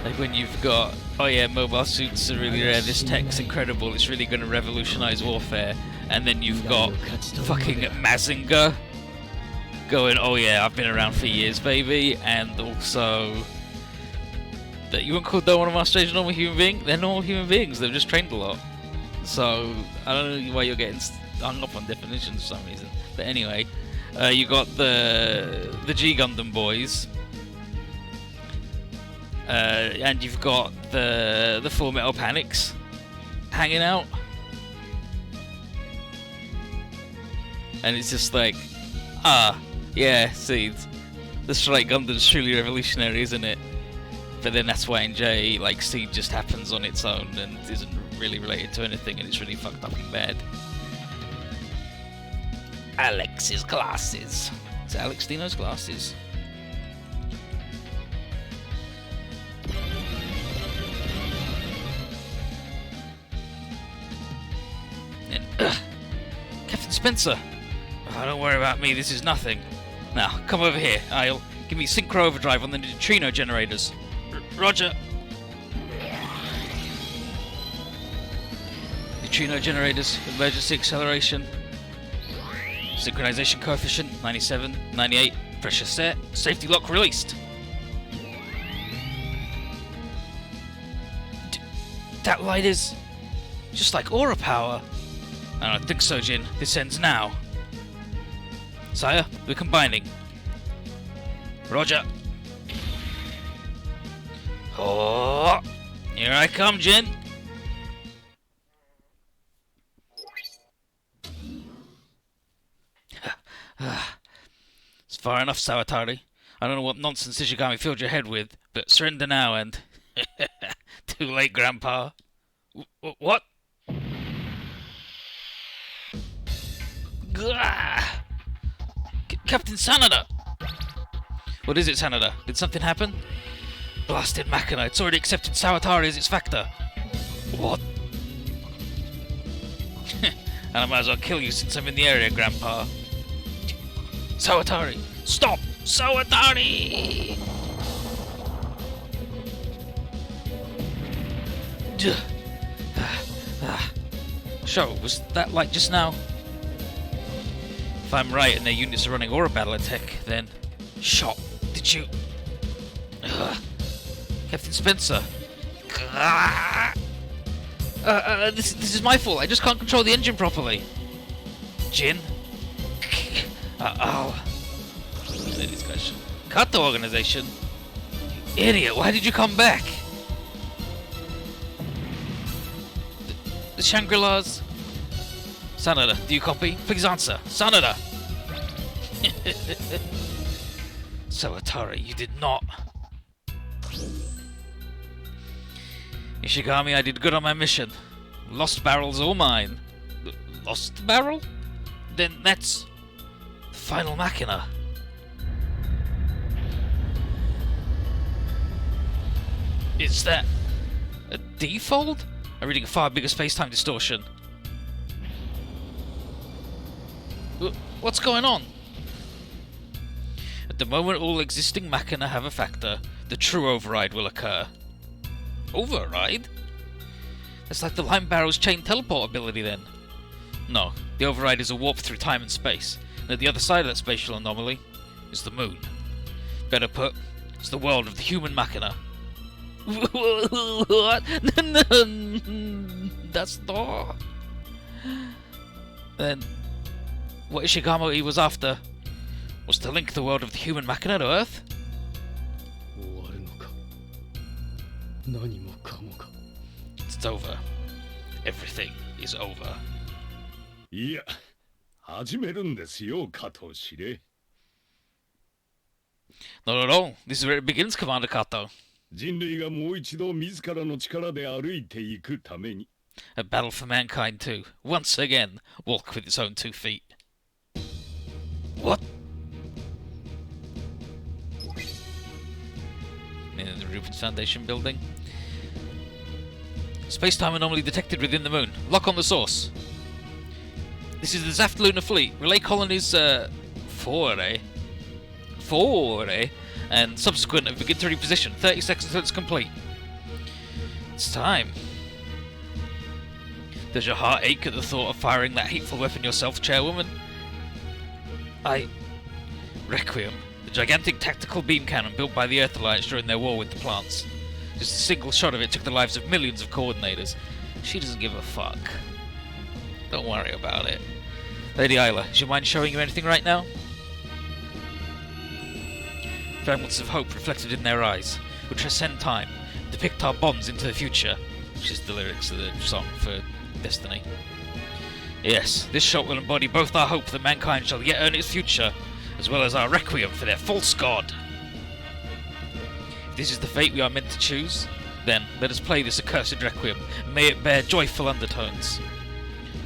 Like when you've got, oh yeah, mobile suits are really rare, this tech's incredible, it's really going to revolutionize warfare, and then you've got fucking Mazinger going, oh yeah, I've been around for years, baby, and also that you wouldn't call that one of our strange normal human beings. They're normal human beings, they've just trained a lot. So I don't know why you're getting hung up on definitions for some reason. But anyway, you got the G Gundam boys. And you've got the Full Metal Panics hanging out, and it's just like, yeah, see, the Strike Gundam's truly revolutionary, isn't it? But then that's why in J, like, Seed just happens on its own and isn't really related to anything, and it's really fucked up and bad. Alex's glasses. It's Alex Dino's glasses. Captain Spencer! Oh, don't worry about me, this is nothing. Now, come over here. I'll give me synchro overdrive on the neutrino generators. Roger! Neutrino generators, emergency acceleration. Synchronization coefficient, 97, 98. Pressure set. Safety lock released. That light is just like aura power. I don't think so, Jin. This ends now. Sire, we're combining. Roger. Oh, here I come, Jin. It's far enough, Sawatari. I don't know what nonsense Ishigami filled your head with, but surrender now and... Too late, Grandpa. What? Captain Sanada! What is it, Sanada? Did something happen? Blasted Machina, it's already accepted Sawatari as its factor. What? And I might as well kill you since I'm in the area, Grandpa. Sawatari! Stop! Sawatari! So, was that like just now? If I'm right and their units are running aura battle attack, then... Shot! Did you... Captain Spencer! This is my fault, I just can't control the engine properly! Jin? Ladies question. Cut the organization! You idiot, why did you come back? The Shangri-Las? Sanada, do you copy? Please answer. Sanada! Sawatari, you did not. Ishigami, I did good on my mission. Lost barrel's all mine. Lost barrel? Then that's... the final Machina. Is that... a default? I'm reading a far bigger space-time distortion. What's going on? At the moment all existing Machina have a factor, the true override will occur. Override? That's like the Lime Barrel's chain teleport ability then. No, the override is a warp through time and space, and at the other side of that spatial anomaly is the moon. Better put, it's the world of the human Machina. What? That's not... Then... what Ishigami was after was to link the world of the human Machina to Earth? It's over. Everything is over. いや、始めるんですよ、加藤司令。Not at all. This is where it begins, Commander Kato. 人類がもう一度自らの力で歩いていくために。A battle for mankind too. Once again, walk with its own 2 feet. What? In the Rubens Foundation building. Space-time anomaly detected within the moon. Lock on the source. This is the Zaft Lunar Fleet. Relay colonies 4A, and subsequent and begin to reposition. 30 seconds until it's complete. It's time. Does your heart ache at the thought of firing that hateful weapon yourself, Chairwoman? Requiem. The gigantic tactical beam cannon built by the Earth Alliance during their war with the plants. Just a single shot of it took the lives of millions of coordinators. She doesn't give a fuck. Don't worry about it. Lady Isla, do you mind showing you anything right now? Fragments of hope reflected in their eyes will transcend time, depict our bonds into the future, which is the lyrics of the song for Destiny. Yes, this shot will embody both our hope that mankind shall yet earn its future, as well as our requiem for their false god. If this is the fate we are meant to choose, then let us play this accursed requiem, and may it bear joyful undertones.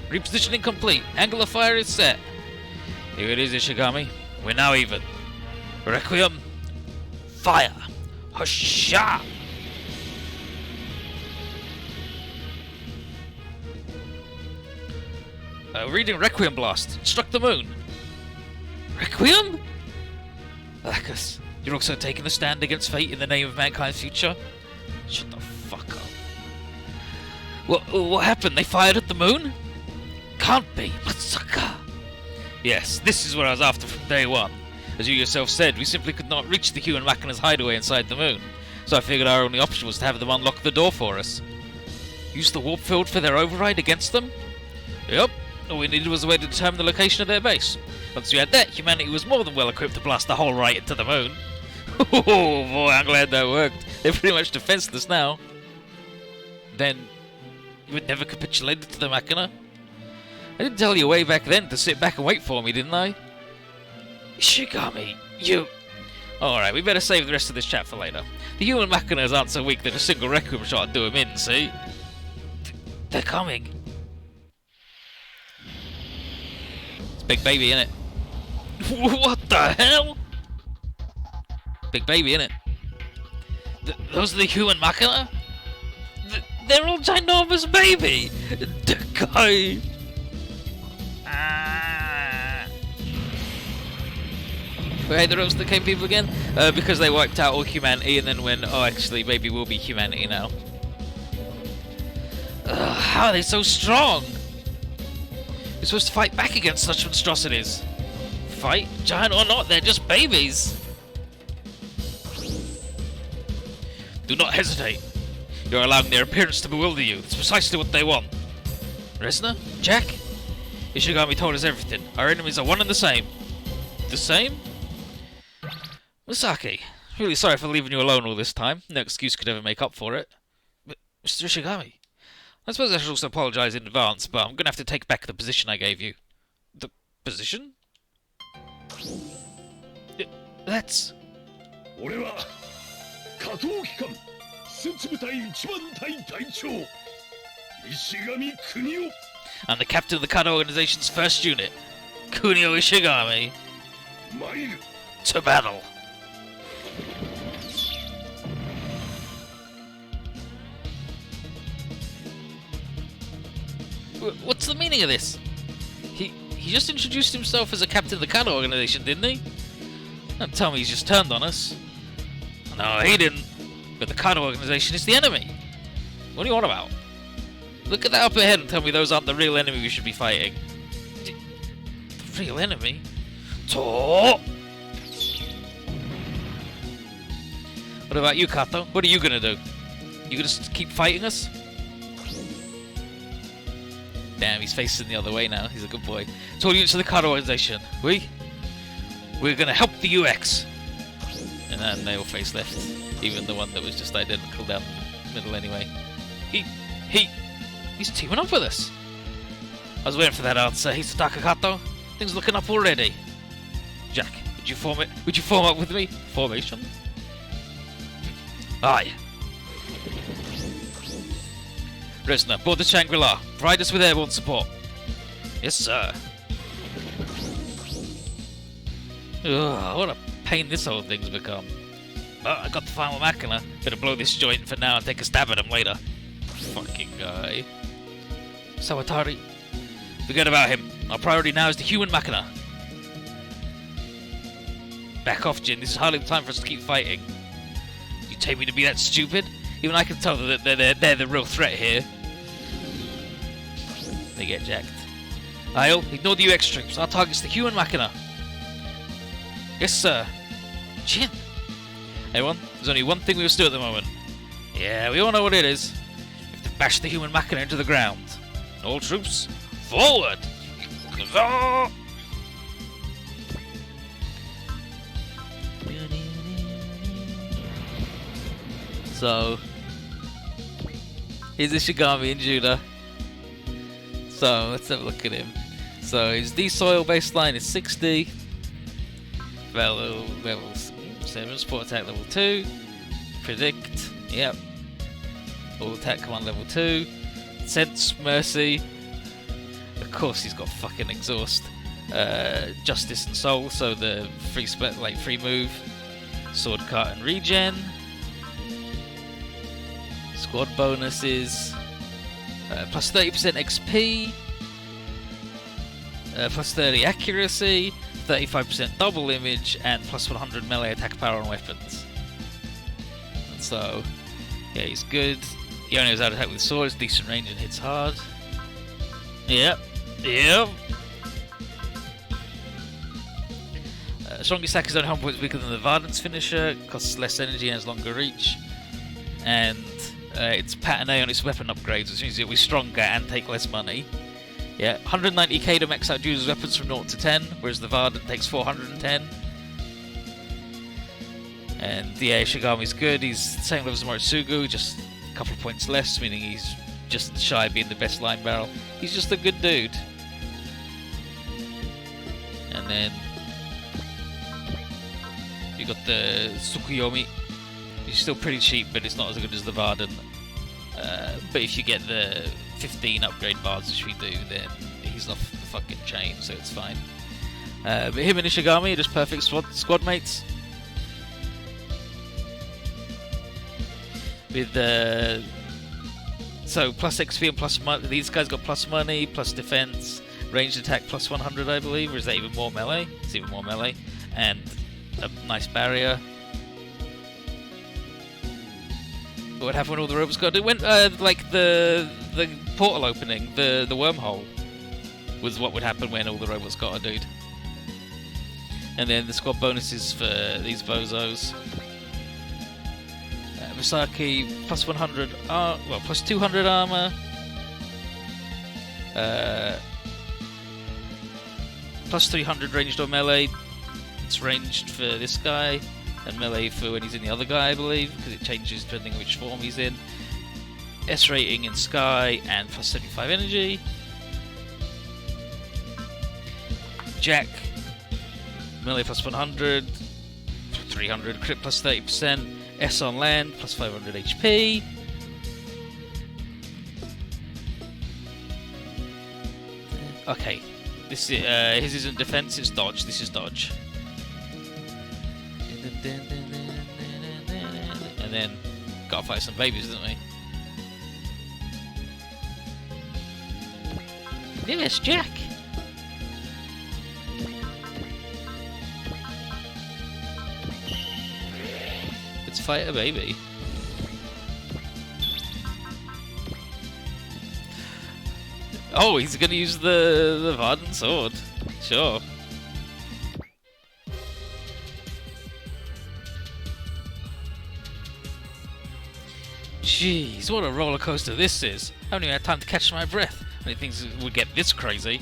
Repositioning complete. Angle of fire is set. Here it is, Ishigami. We're now even. Requiem. Fire. Husha! Reading Requiem Blast. Struck the moon. Requiem? Lacus, you're also taking a stand against fate in the name of mankind's future? Shut the fuck up. What happened? They fired at the moon? Can't be. Matsaka. Yes, this is what I was after from day one. As you yourself said, we simply could not reach the human machina's hideaway inside the moon. So I figured our only option was to have them unlock the door for us. Use the warp field for their override against them? Yep. All we needed was a way to determine the location of their base. Once we had that, humanity was more than well equipped to blast the hole right into the moon. Oh boy, I'm glad that worked. They're pretty much defenseless now. Then, you would never capitulate to the machina? I didn't tell you way back then to sit back and wait for me, didn't I? Ishigami, you... Alright, we better save the rest of this chat for later. The human machinas aren't so weak that a single requiem shot would do them in, see? They're coming. It's Big Baby, innit? What the hell? Big Baby, innit? Those are the human machina? They're all ginormous baby! The guy... Hey, the Rose that came people again? Because they wiped out all humanity and then went, oh, actually, maybe we'll be humanity now. How are they so strong? You're supposed to fight back against such monstrosities. Fight? Giant or not, they're just babies. Do not hesitate. You're allowing their appearance to bewilder you. It's precisely what they want. Resna? Jack? Ishigami told us everything. Our enemies are one and the same. The same? Misaki, really sorry for leaving you alone all this time. No excuse could ever make up for it. But, Mr. Ishigami, I suppose I should also apologize in advance, but I'm going to have to take back the position I gave you. The position? That's... I'm the captain of the Kato organization's first unit, Kunio Ishigami. To battle. What's the meaning of this? He just introduced himself as a captain of the Kato organization, didn't he? Don't tell me he's just turned on us. No, he didn't. But the Kato organization is the enemy. What are you on about? Look at that up ahead and tell me those aren't the real enemy we should be fighting. The real enemy? What about you, Kato? What are you gonna do? You gonna keep fighting us? Damn, he's facing the other way now. He's a good boy. So all units of the Kato organization. We're gonna help the UX. And then they all face left. Even the one that was just identical down the middle anyway. He's teaming up with us. I was waiting for that answer. He's Kato. Things looking up already. Jack, would you form up with me? Formation? Aye. Resna, board the Shangri-La. Provide us with airborne support. Yes, sir. Ugh, what a pain this whole thing's become. Oh, I got the final Machina. Better blow this joint for now and take a stab at him later. Fucking guy. Sawatari. Forget about him. Our priority now is the human Machina. Back off, Jin. This is hardly the time for us to keep fighting. You take me to be that stupid? Even I can tell that they're the real threat here. They get jacked. I'll ignore the UX troops. Our target's the human Machina. Yes, sir. Jin. Everyone, there's only one thing we must do at the moment. Yeah, we all know what it is. We have to bash the human Machina into the ground. All troops, forward! So, here's Ishigami and Judah. So, let's have a look at him. So, his desoil baseline is 60. Level 7, support attack level 2. Predict, yep. All attack command level 2. Sense, mercy. Of course he's got fucking exhaust. Justice and soul, so the free split, like free move. Sword cut and regen. Squad bonuses. Plus 30% XP. Plus 30 accuracy. 35% double image and plus 100 melee attack power on weapons. So, yeah, he's good. He only knows how to attack with swords, decent range and hits hard. Yep. Strongest attack is only 100 points weaker than the Varden's finisher, costs less energy and has longer reach. And it's pattern A on its weapon upgrades, which means it'll be stronger and take less money. Yeah, 190k to max out Judah's weapons from 0 to 10, whereas the Varden takes 410. And yeah, Shigami's good. He's the same level as Morisugu, just a couple of points less, meaning he's just shy of being the best line barrel. He's just a good dude. And then you got the Tsukuyomi. He's still pretty cheap, but it's not as good as the Varden. But if you get the 15 upgrade bars, which we do, then he's off the fucking chain, so it's fine. But him and Ishigami are just perfect squad mates. With so plus XP and plus money. These guys got plus money, plus defense, ranged attack plus 100, I believe, or is that even more melee? It's even more melee, and a nice barrier. What happened when all the robots got? It went like the portal opening, the wormhole, was what would happen when all the robots got a dude. And then the squad bonuses for these bozos. Misaki plus 100, plus 200 armor. Plus 300 ranged or melee. It's ranged for this guy, and melee for when he's in the other guy, I believe, because it changes depending on which form he's in. S rating in Sky, and plus 75 energy. Jack, melee plus 100, 300 crit plus 30%. S on land, plus 500 HP. Okay, this is, his isn't defense, it's dodge. This is dodge. And then, gotta fight some babies, don't we? Yes, Jack! Let's fight a baby. Oh, he's gonna use the Varden sword. Sure. Jeez, what a roller coaster this is. I haven't even had time to catch my breath. I didn't think it would get this crazy.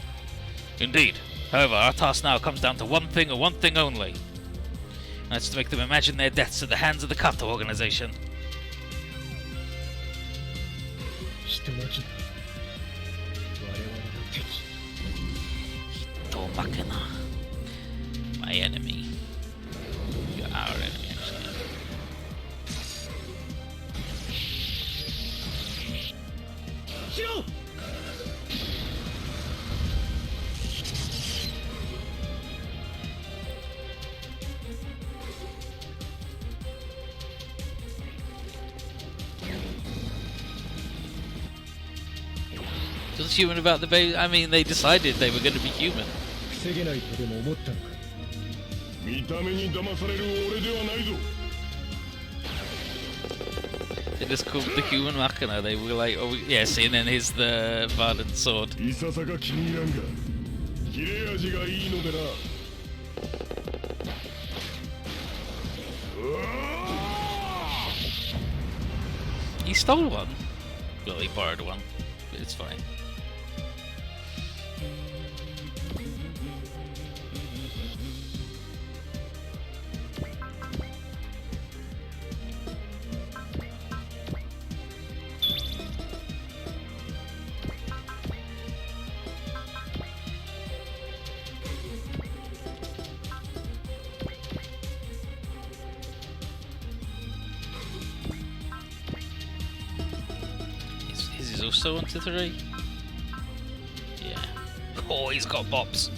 Indeed. However, our task now comes down to one thing and one thing only. That's to make them imagine their deaths at the hands of the Kato organization. Hito Machina. My enemy. You're our enemy, actually. Shiro! was human about the baby. I mean, they decided they were going to be human. 防げないとでも思ったのか。見た目に騙される俺ではないぞ。 They just called the human machina. They were like, oh yeah, see, and then here's the violent sword. いささか気に入らんが、切れ味がいいのでな。He stole one. Well, he borrowed one, but it's fine. Is also 1 to 3? Yeah. Oh, he's got bops.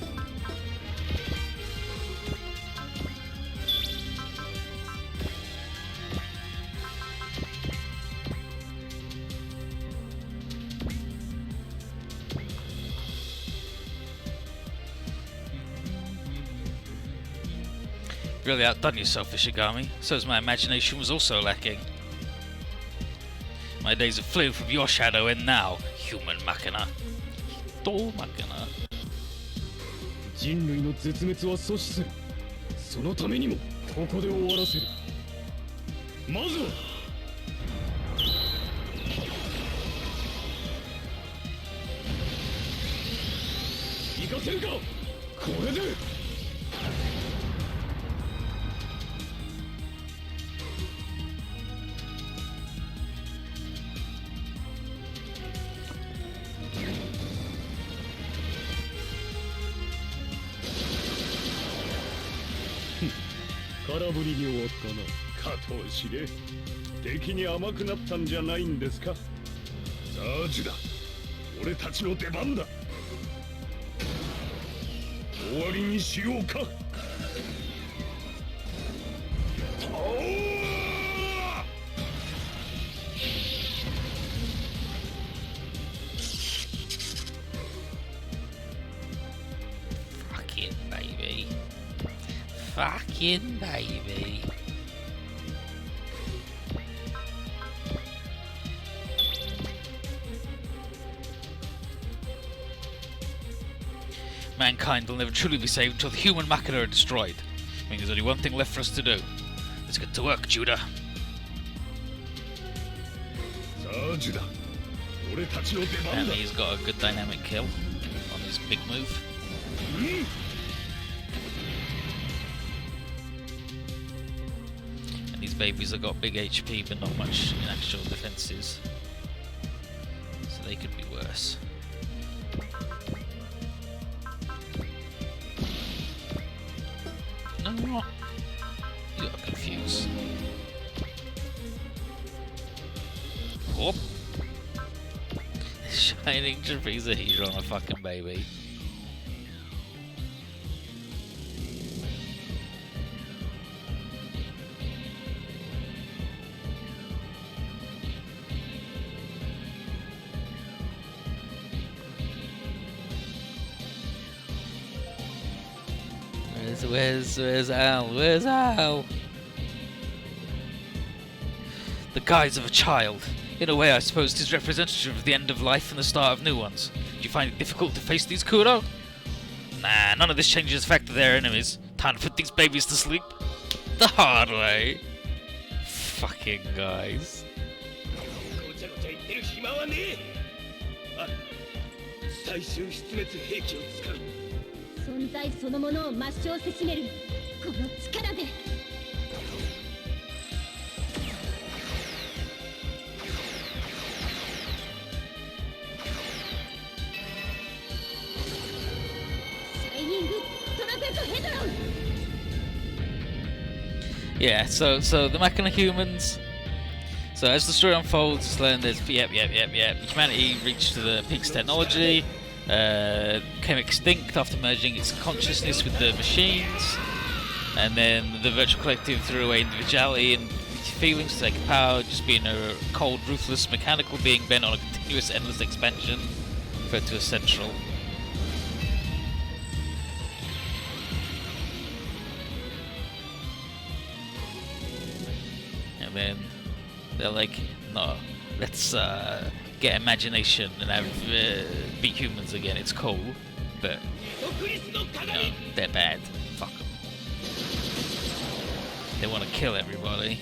Really outdone yourself, Ishigami. So's my imagination was also lacking. My days have flown from your shadow, and now, human machina. Human machina. 人類の絶滅は阻止する。そのためにもここで終わらせる。まずは行かせるか。これで。空振りに終わったな、加藤司令。敵に甘くなったんじゃないんですか。サージだ、俺たちの出番だ。終わりにしようか。Fucking baby. Fucking baby. Mankind will never truly be saved until the human machina are destroyed. I mean, there's only one thing left for us to do. Let's get to work, Judah. サージだ、俺たちの出番 And だ。 he's got a good dynamic kill on his big move. And these babies have got big HP but not much in actual defenses. So they could be worse. No, what? You got confused. Oh. Shining trapeze heater on a fucking baby. Where's Al? Where's Al? The guise of a child. In a way, I suppose it is representative of the end of life and the start of new ones. Do you find it difficult to face these, Kuro? Nah, none of this changes the fact that they're enemies. Time to put these babies to sleep. The hard way. Fucking guys. ごちゃごちゃ言ってる暇はねえ。あ、最終出滅兵器を使う。存在そのものを抹消せしめるこの力で。シャイニングトラペットヘドロン。 Yeah, so the Machina humans. So as the story unfolds, it's learned there's humanity reached to the peak's technology, became extinct after merging its consciousness with the machines, and then the virtual collective threw away individuality and feelings to take power, just being a cold, ruthless, mechanical being bent on a continuous, endless expansion. referred to as Central. And then they're like, no, let's get imagination and have be humans again. It's cool, but no, they're bad. Fuck them. They want to kill everybody.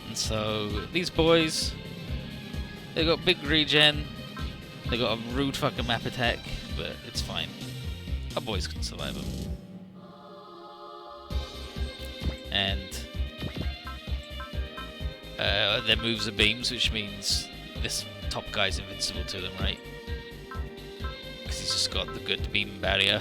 And so these boys, they got big regen. They got a rude fucking map attack, but it's fine. Our boys can survive them. And their moves are beams, which means this top guy's invincible to them, right? Because he's just got the good beam barrier.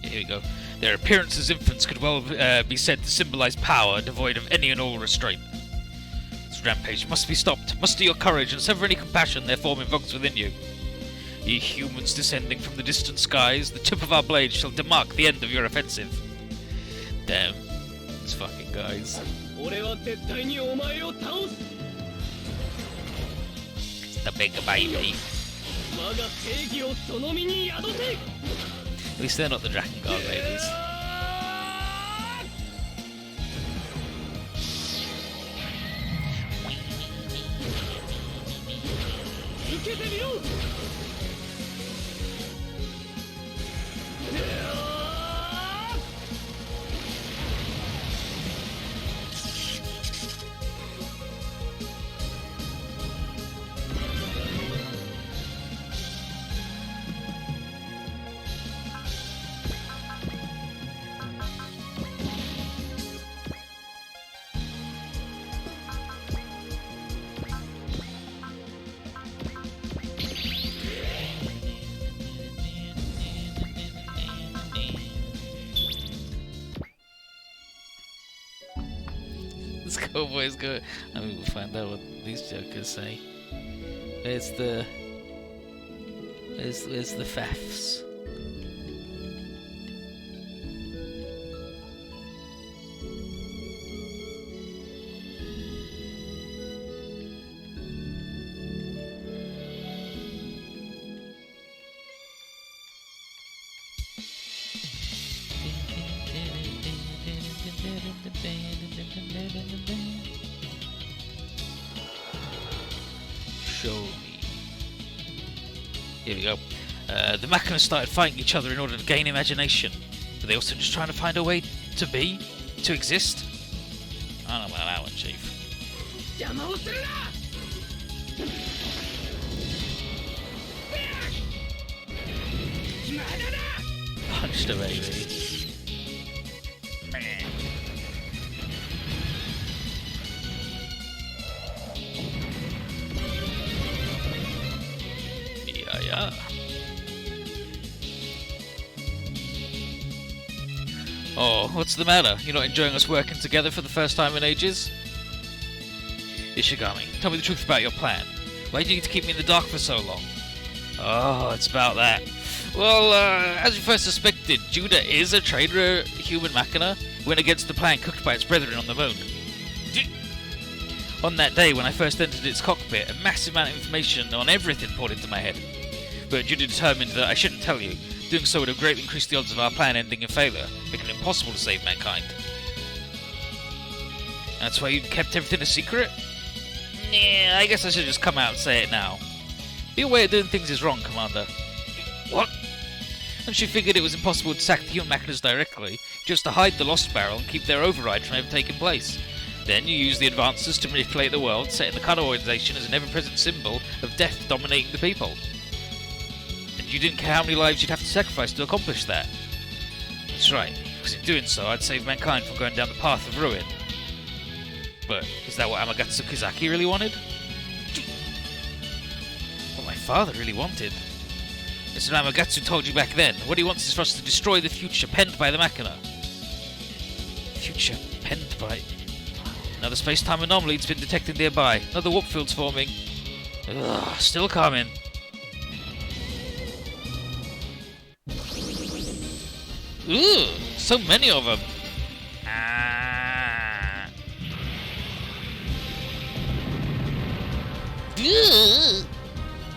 Here we go. Their appearance as infants could well be said to symbolize power devoid of any and all restraint. This rampage must be stopped. Muster your courage and sever any compassion their form invokes within you. Ye humans descending from the distant skies, the tip of our blade shall demark the end of your offensive. Damn. These fucking guys. The big baby. At least they're not the Drakengard babies. This cowboy's go. I mean, we'll find out what these jokers say. Where's the faffs? Show me. Here we go. The Machinas started fighting each other in order to gain imagination, but they also just trying to find a way to be, to exist. I don't know about that one, Chief. Punched a baby. Yeah. Oh, what's the matter? You're not enjoying us working together for the first time in ages? Ishigami, tell me the truth about your plan. Why did you need to keep me in the dark for so long? Oh, it's about that. Well, as you first suspected, Judah is a traitor human machina who went against the plan cooked by its brethren on the moon. On that day, when I first entered its cockpit, a massive amount of information on everything poured into my head. But Judah determined that I shouldn't tell you. Doing so would have greatly increased the odds of our plan ending in failure, making it impossible to save mankind. That's why you kept everything a secret? Yeah, I guess I should just come out and say it now. Your way of doing things is wrong, Commander. What? And she figured it was impossible to sack the human machinas directly, just to hide the Lost Barrel and keep their override from ever taking place. Then you use the advances to manipulate the world, setting the Kano organization as an ever-present symbol of death dominating the people. You didn't care how many lives you'd have to sacrifice to accomplish that. That's right, because in doing so, I'd save mankind from going down the path of ruin. But is that what Amagatsu Kizaki really wanted? What my father really wanted? Mr. Ramagatsu told you back then. What he wants is for us to destroy the future penned by the Machina. Future penned by... Another space-time anomaly's been detected nearby. Another warp field's forming. Ugh, still coming. Ooh, so many of them.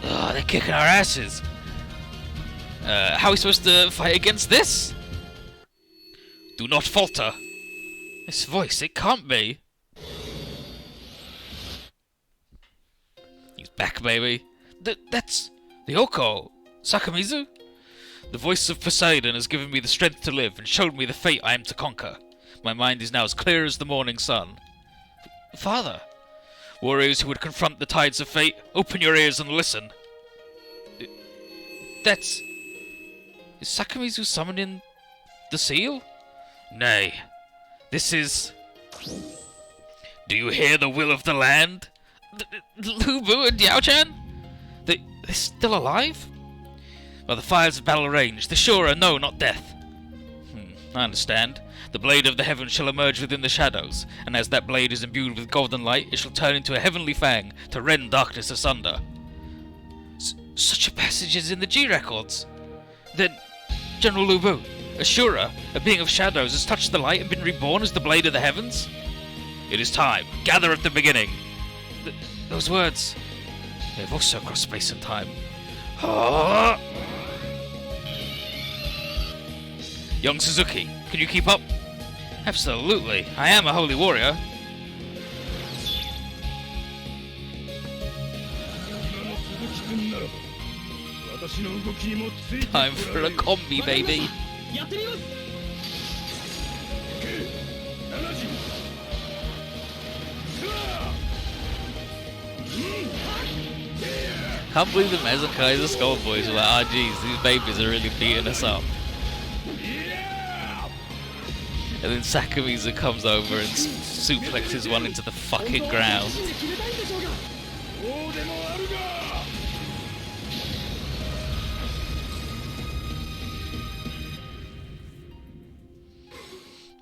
Oh, they're kicking our asses. How are we supposed to fight against this? Do not falter. This voice, it can't be. He's back, baby. That's Ryoko Sakamizu. The voice of Poseidon has given me the strength to live and shown me the fate I am to conquer. My mind is now as clear as the morning sun. Father, warriors who would confront the tides of fate, open your ears and listen. Is Sakamizu summoning the seal? Nay, this is... Do you hear the will of the land? Lubu and Diao-chan? They're still alive? By the fires of battle range, the Shura, no, not death. I understand. The blade of the heavens shall emerge within the shadows, and as that blade is imbued with golden light, it shall turn into a heavenly fang to rend darkness asunder. Such a passage is in the G records. Then, General Lubu, Ashura, a being of shadows, has touched the light and been reborn as the blade of the heavens? It is time. Gather at the beginning. Those words, they've also crossed space and time. Young Suzuki, can you keep up? Absolutely. I am a holy warrior. Time for a combi, baby. Can't believe the Mezakaiser Skullboys were like, ah, geez, these babies are really beating us up. And then Sakamizu comes over and suplexes one into the fucking ground.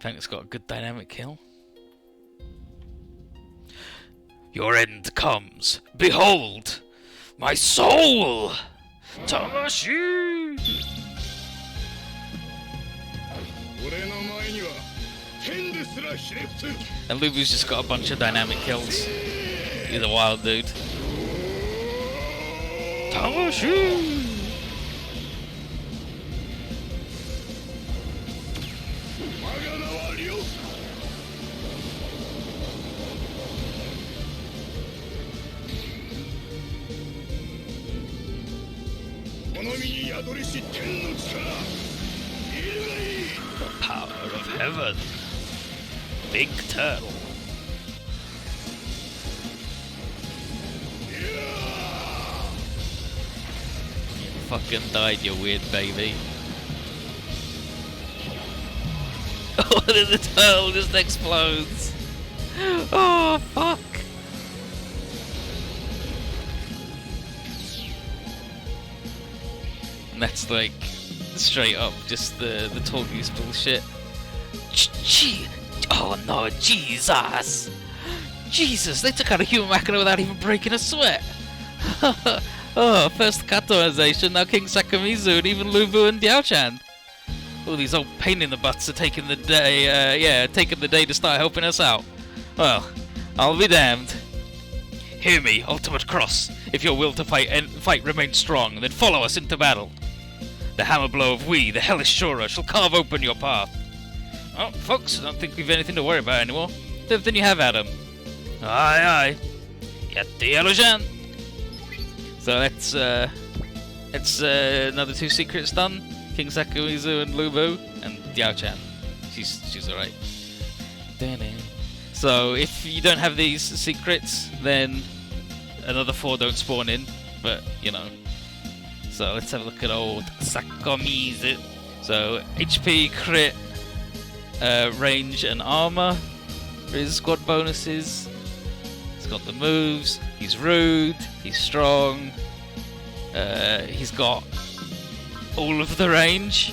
I think it's got a good dynamic kill. Your end comes. Behold! My soul! Tamashi! And Lubu's just got a bunch of dynamic kills. He's a wild dude. Tamashi! The power of heaven. Big turtle. You fucking died, you weird baby. Oh, then the turtle just explodes. Oh, fuck. And that's like straight up just the talkies bullshit. Oh no, Jesus! Jesus, they took out a human machina without even breaking a sweat! Oh, first Katoization, now King Sakamizu, and even Lubu and Diao-chan. All these old pain in the butts are taking the day to start helping us out. Well, I'll be damned. Hear me, Ultimate Cross. If your will to fight remains strong, then follow us into battle. The hammer blow of we, the hellish Shura, shall carve open your path. Oh, folks, I don't think we've anything to worry about anymore. Then you have Adam. Aye, aye. Yatte Yaro-chan. So that's another two secrets done. King Sakamizu and Lubu, and Diao-chan. She's alright. So if you don't have these secrets, then another 4 don't spawn in. But you know. So let's have a look at old Sakamizu. So HP, crit, range and armor for his squad bonuses. He's got the moves. He's rude. He's strong. He's got all of the range.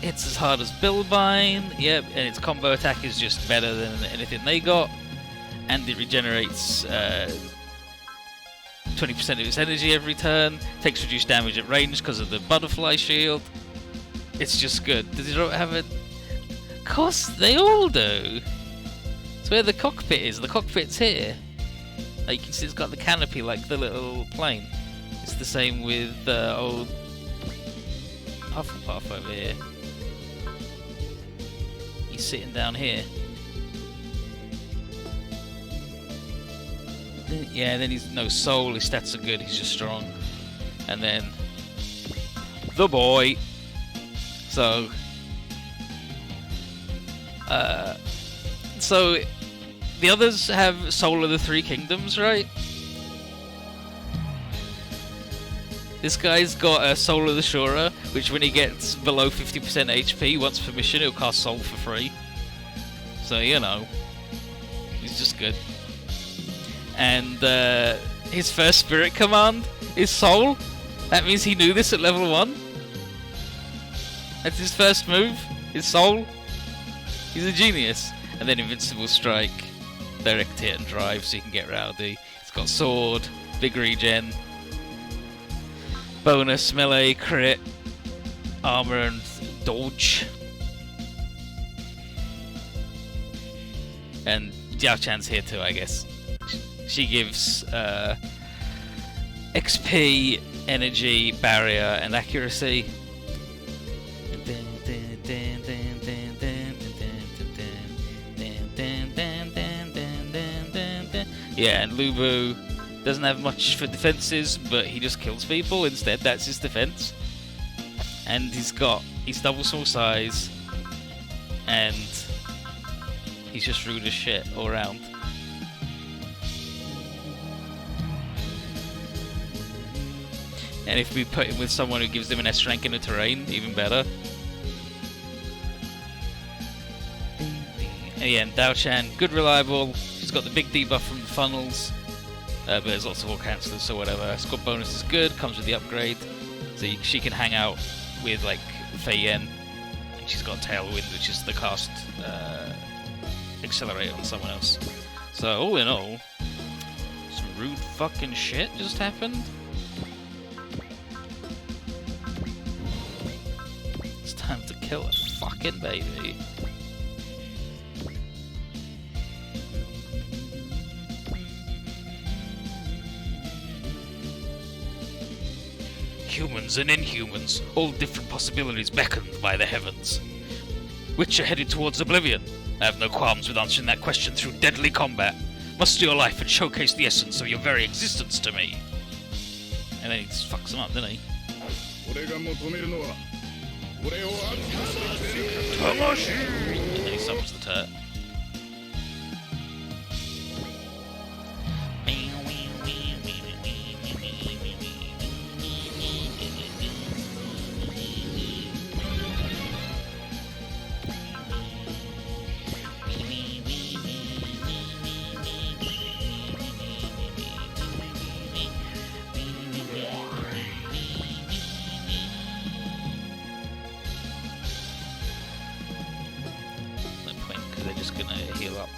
Hits as hard as Billbine, yep, and its combo attack is just better than anything they got. And it regenerates 20% of its energy every turn, takes reduced damage at range because of the butterfly shield. It's just good. Does it have a... Of course, they all do! It's where the cockpit is. The cockpit's here. Like, you can see it's got the canopy like the little plane. It's the same with old Hufflepuff over here. He's sitting down here. Yeah, then he's no soul, his stats are good, he's just strong. And then the boy. So the others have Soul of the Three Kingdoms, right? This guy's got a Soul of the Shura, which when he gets below 50% HP, once per mission, he'll cast Soul for free. So, you know, he's just good. And his first Spirit Command is Soul. That means he knew this at level 1. That's his first move, is Soul. He's a genius. And then Invincible Strike, direct hit and drive so you can get rowdy. It's got Sword, big regen, bonus, melee, crit, armor and dodge. And Jiao Chan's here too, I guess. She gives XP, energy, barrier, and accuracy. Yeah, and Lubu doesn't have much for defenses, but he just kills people instead. That's his defense. And he's double soul size, and he's just rude as shit all around. And if we put him with someone who gives them an S rank in the terrain, even better. And yeah, and Dao Chan, good reliable. She's got the big debuff from the funnels, but there's lots of all cancellers, so whatever. Squad bonus is good, comes with the upgrade, so she can hang out with like Fei Yen, and she's got Tailwind, which is the cast accelerate on someone else. So all in all, some rude fucking shit just happened. It's time to kill a fucking baby. Humans and inhumans, all different possibilities beckoned by the heavens. Which are headed towards oblivion? I have no qualms with answering that question through deadly combat. Muster your life and showcase the essence of your very existence to me. And then he just fucks them up, doesn't he? And then he summons the turret. They're just gonna heal up.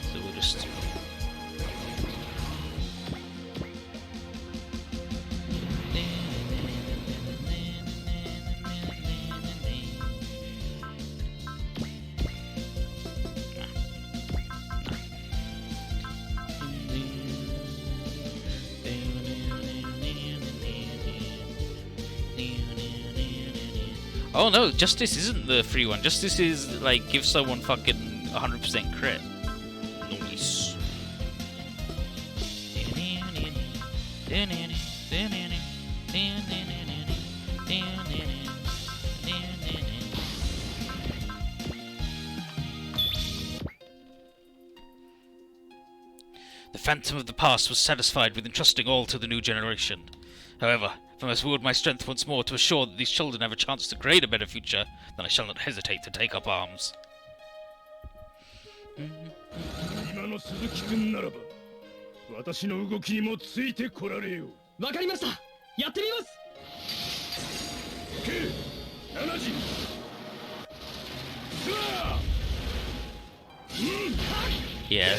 So we'll just... Oh no, Justice isn't the free one. Justice is like give someone fucking 100% crit. Nice. The Phantom of the Past was satisfied with entrusting all to the new generation. However, if I must wield my strength once more to assure that these children have a chance to create a better future, then I shall not hesitate to take up arms. 私の動きにもついてこられよ。わかりました。やってみます。計7時。スワー。Yeah,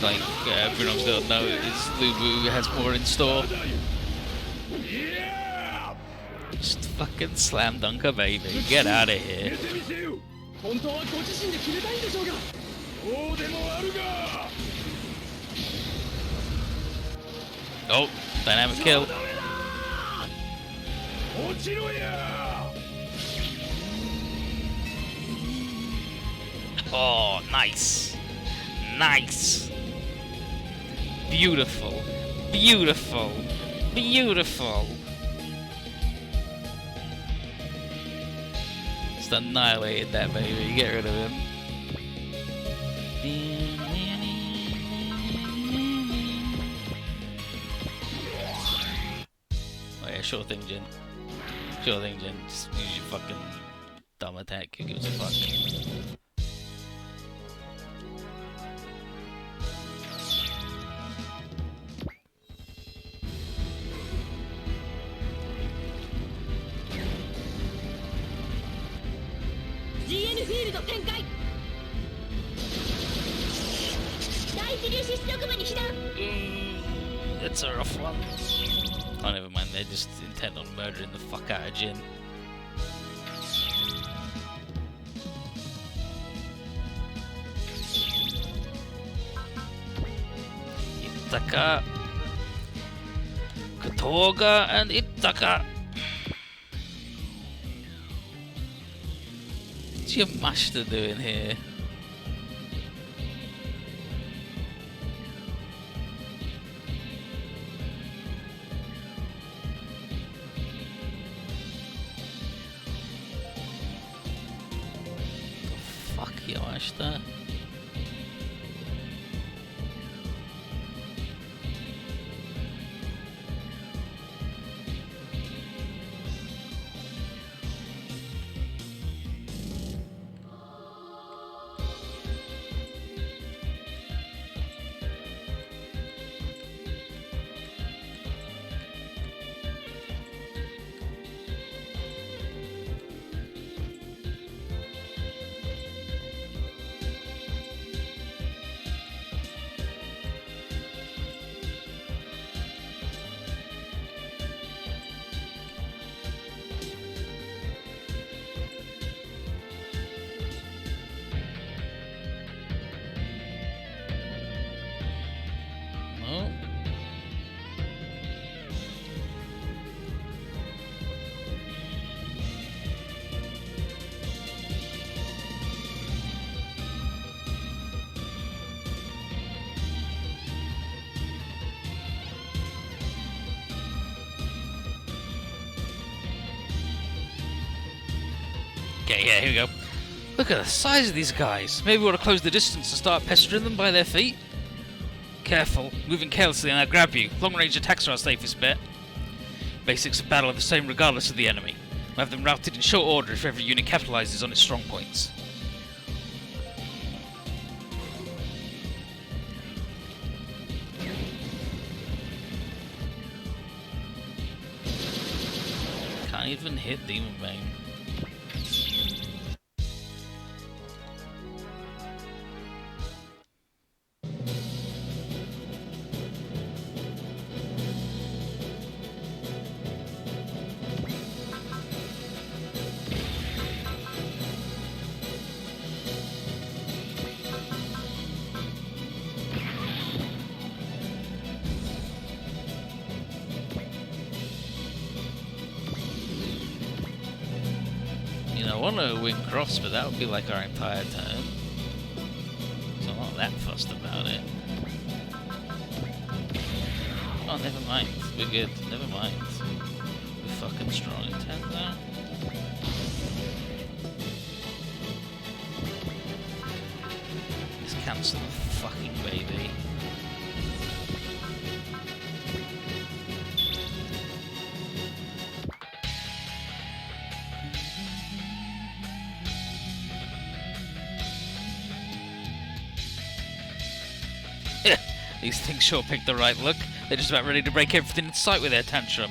like everyone's got to know is Lubu has more in store. Just fucking slam dunk her, baby. Get out of here. 本当はご自身で決めたいんでしょうが。そうでもあるが。 Oh, dynamic kill. 落ちろや。 Oh, nice. Nice. Beautiful. Beautiful. Beautiful. Just annihilated that baby. Get rid of him. Oh yeah, sure thing, Jin. Sure thing, Jin. Just use your fucking dumb attack. Who gives a fuck? GN フィールド展開。第一粒子出力部に避難。 That's a rough one. Oh, never mind. They're just intent on murdering the fuck out of Jin. Itaka, Kotoga, and Itaka. What's your master doing here? Fuck your master. No. Okay, yeah, here we go. Look at the size of these guys. Maybe we ought to close the distance and start pestering them by their feet. Careful, moving carelessly and I'll grab you. Long-range attacks are our safest bet. Basics of battle are the same regardless of the enemy. We'll have them routed in short order if every unit capitalizes on its strong points. Can't even hit Demon Bane. I want to win cross, but that would be like our entire turn. So I'm not that fussed about it. Oh, never mind. We're good. Never mind. We're fucking strong intent now. Let's cancel the fucking baby. These things sure picked the right look. They're just about ready to break everything in sight with their tantrum.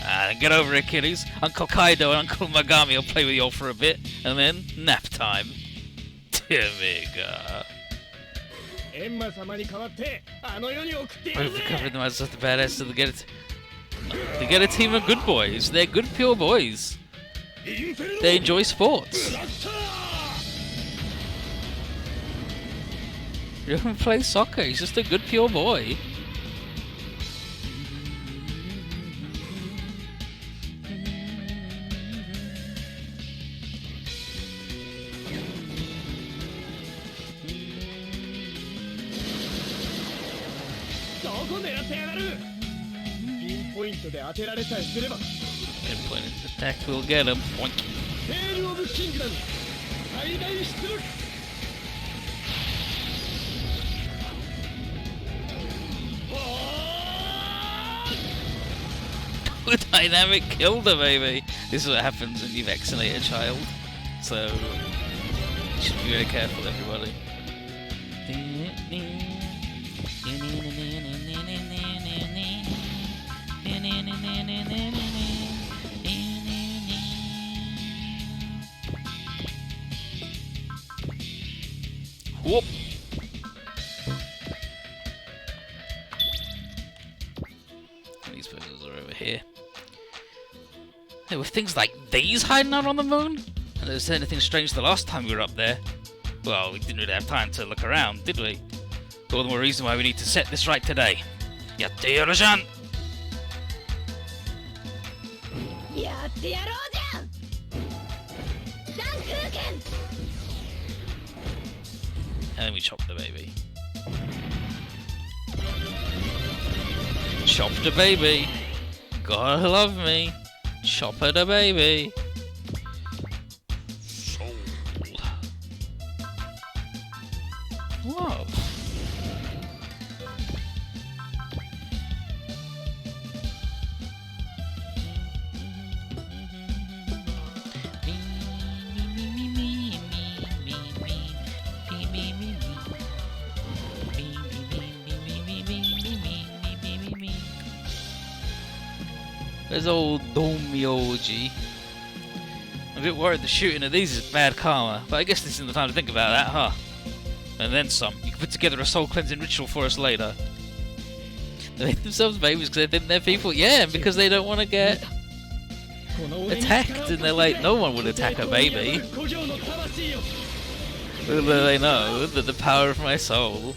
Then get over it, kiddies. Uncle Kaido and Uncle Magami will play with you all for a bit, and then nap time. Timiga. I've recovered them as the badass to get a team of good boys. They're good, pure boys. They enjoy sports. He doesn't play soccer. He's just a good, pure boy. Pinpoint attack will get him. Boink. Dynamic killed her, baby. This is what happens when you vaccinate a child. So, you should be very careful, everybody. Whoop! These poses are over here. There were things like these hiding out on the moon? And there was anything strange the last time we were up there. Well, we didn't really have time to look around, did we? All the more reason why we need to set this right today. Yatte yoroshan! And then we chop the baby. Chop the baby! Gotta love me! Chopper the baby! Soul. Love. There's old Domyoji. I'm a bit worried the shooting of these is bad karma, but I guess this isn't the time to think about that, huh? And then some. You can put together a soul cleansing ritual for us later. They make themselves babies because they think they're people. Yeah, and because they don't want to get attacked, and they're like, no one would attack a baby. Little do they know that the power of my soul,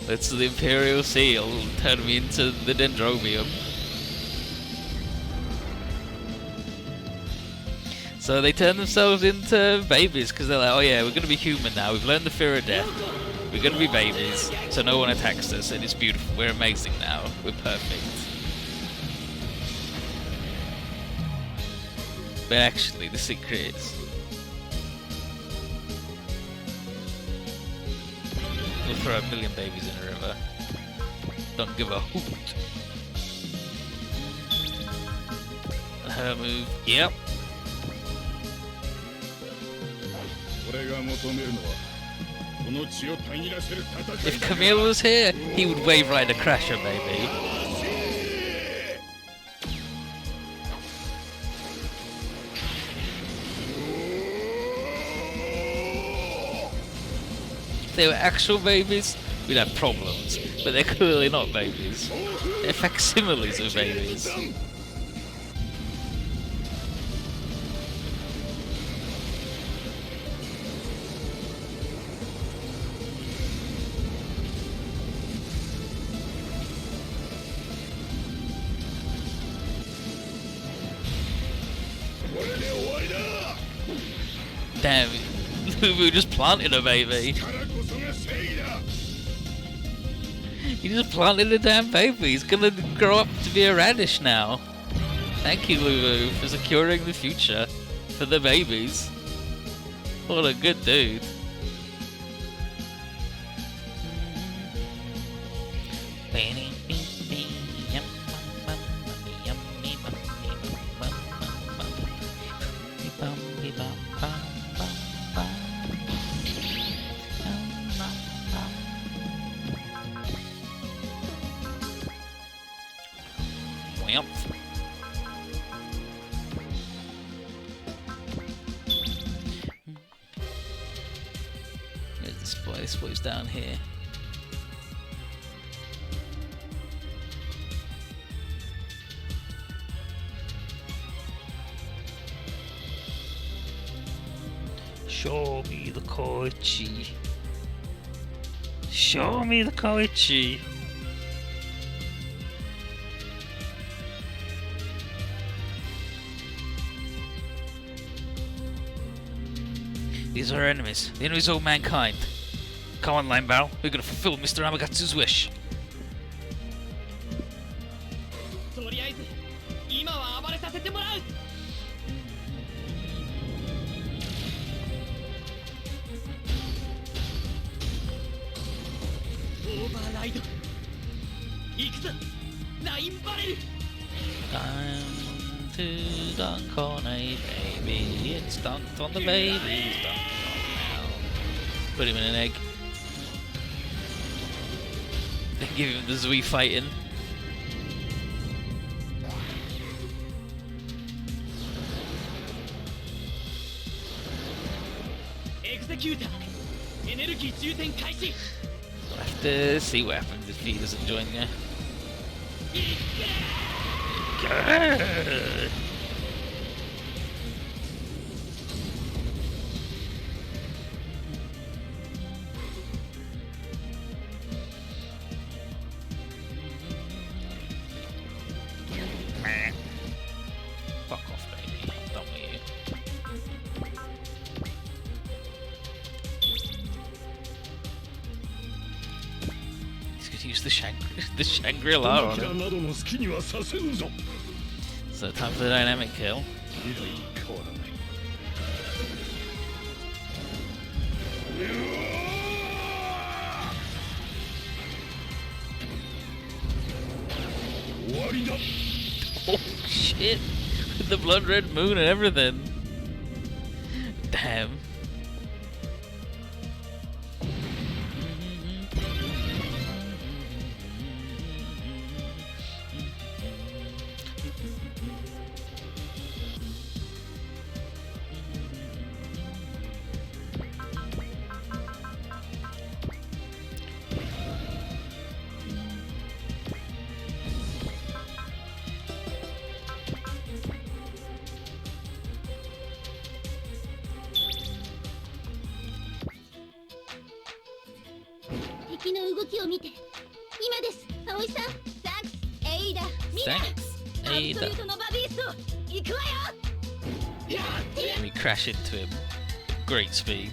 that's the Imperial Seal, turn me into the Dendrobium. So they turn themselves into babies because they're like, oh yeah, we're going to be human now. We've learned the fear of death. We're going to be babies, so no one attacks us, and it's beautiful. We're amazing now. We're perfect. But actually, the secret is we'll throw a million babies in a river. Don't give a hoot. Her move. Yep. If Camille was here, he would wave ride a crasher, baby. If they were actual babies, we'd have problems. But they're clearly not babies. They're facsimiles of babies. Damn, Lubu just planted a baby. He just planted a damn baby. He's gonna grow up to be a radish now. Thank you, Lubu, for securing the future for the babies. What a good dude. this boy's down here. Show me the Koichi. Show me the Koichi. These are our enemies. The enemies of all mankind. Come on, Line Barrel. We're gonna fulfill Mr. Amagatsu's wish. とりあえず今は暴れさせてもらう。オーバーライド行くぞラインバレル。 Time to dunk on a baby. It's dunked on the baby. It's dunked on now. Put him in an egg. Then give him the Zui fighting. Executor エネルギー充填開始。 We'll have to see what happens if he doesn't join you. Good. Fuck off, baby. I'm done with you. He's gonna use the Shangri-La on キャ him. などの好きにはさせんぞ。 So time for the dynamic kill. 以来変わらない。終わりだ。 Oh shit! With the blood red moon and everything. Damn. Thanks, Ada. And we crash into him. Great speed.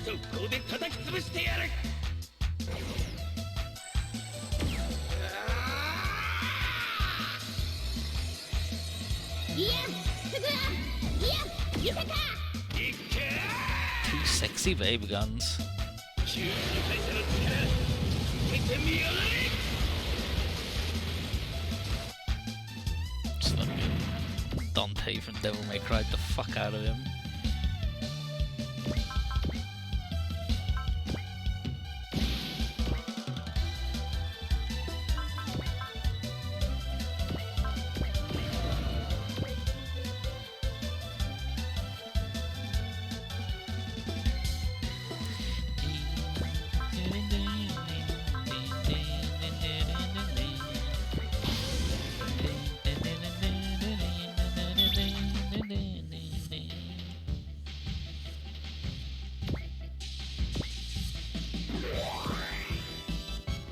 速攻で叩き潰してやる。Two sexy baby guns. 急に会社の力見てみやがれ。 Just like Dante from Devil May Cry the fuck out of him.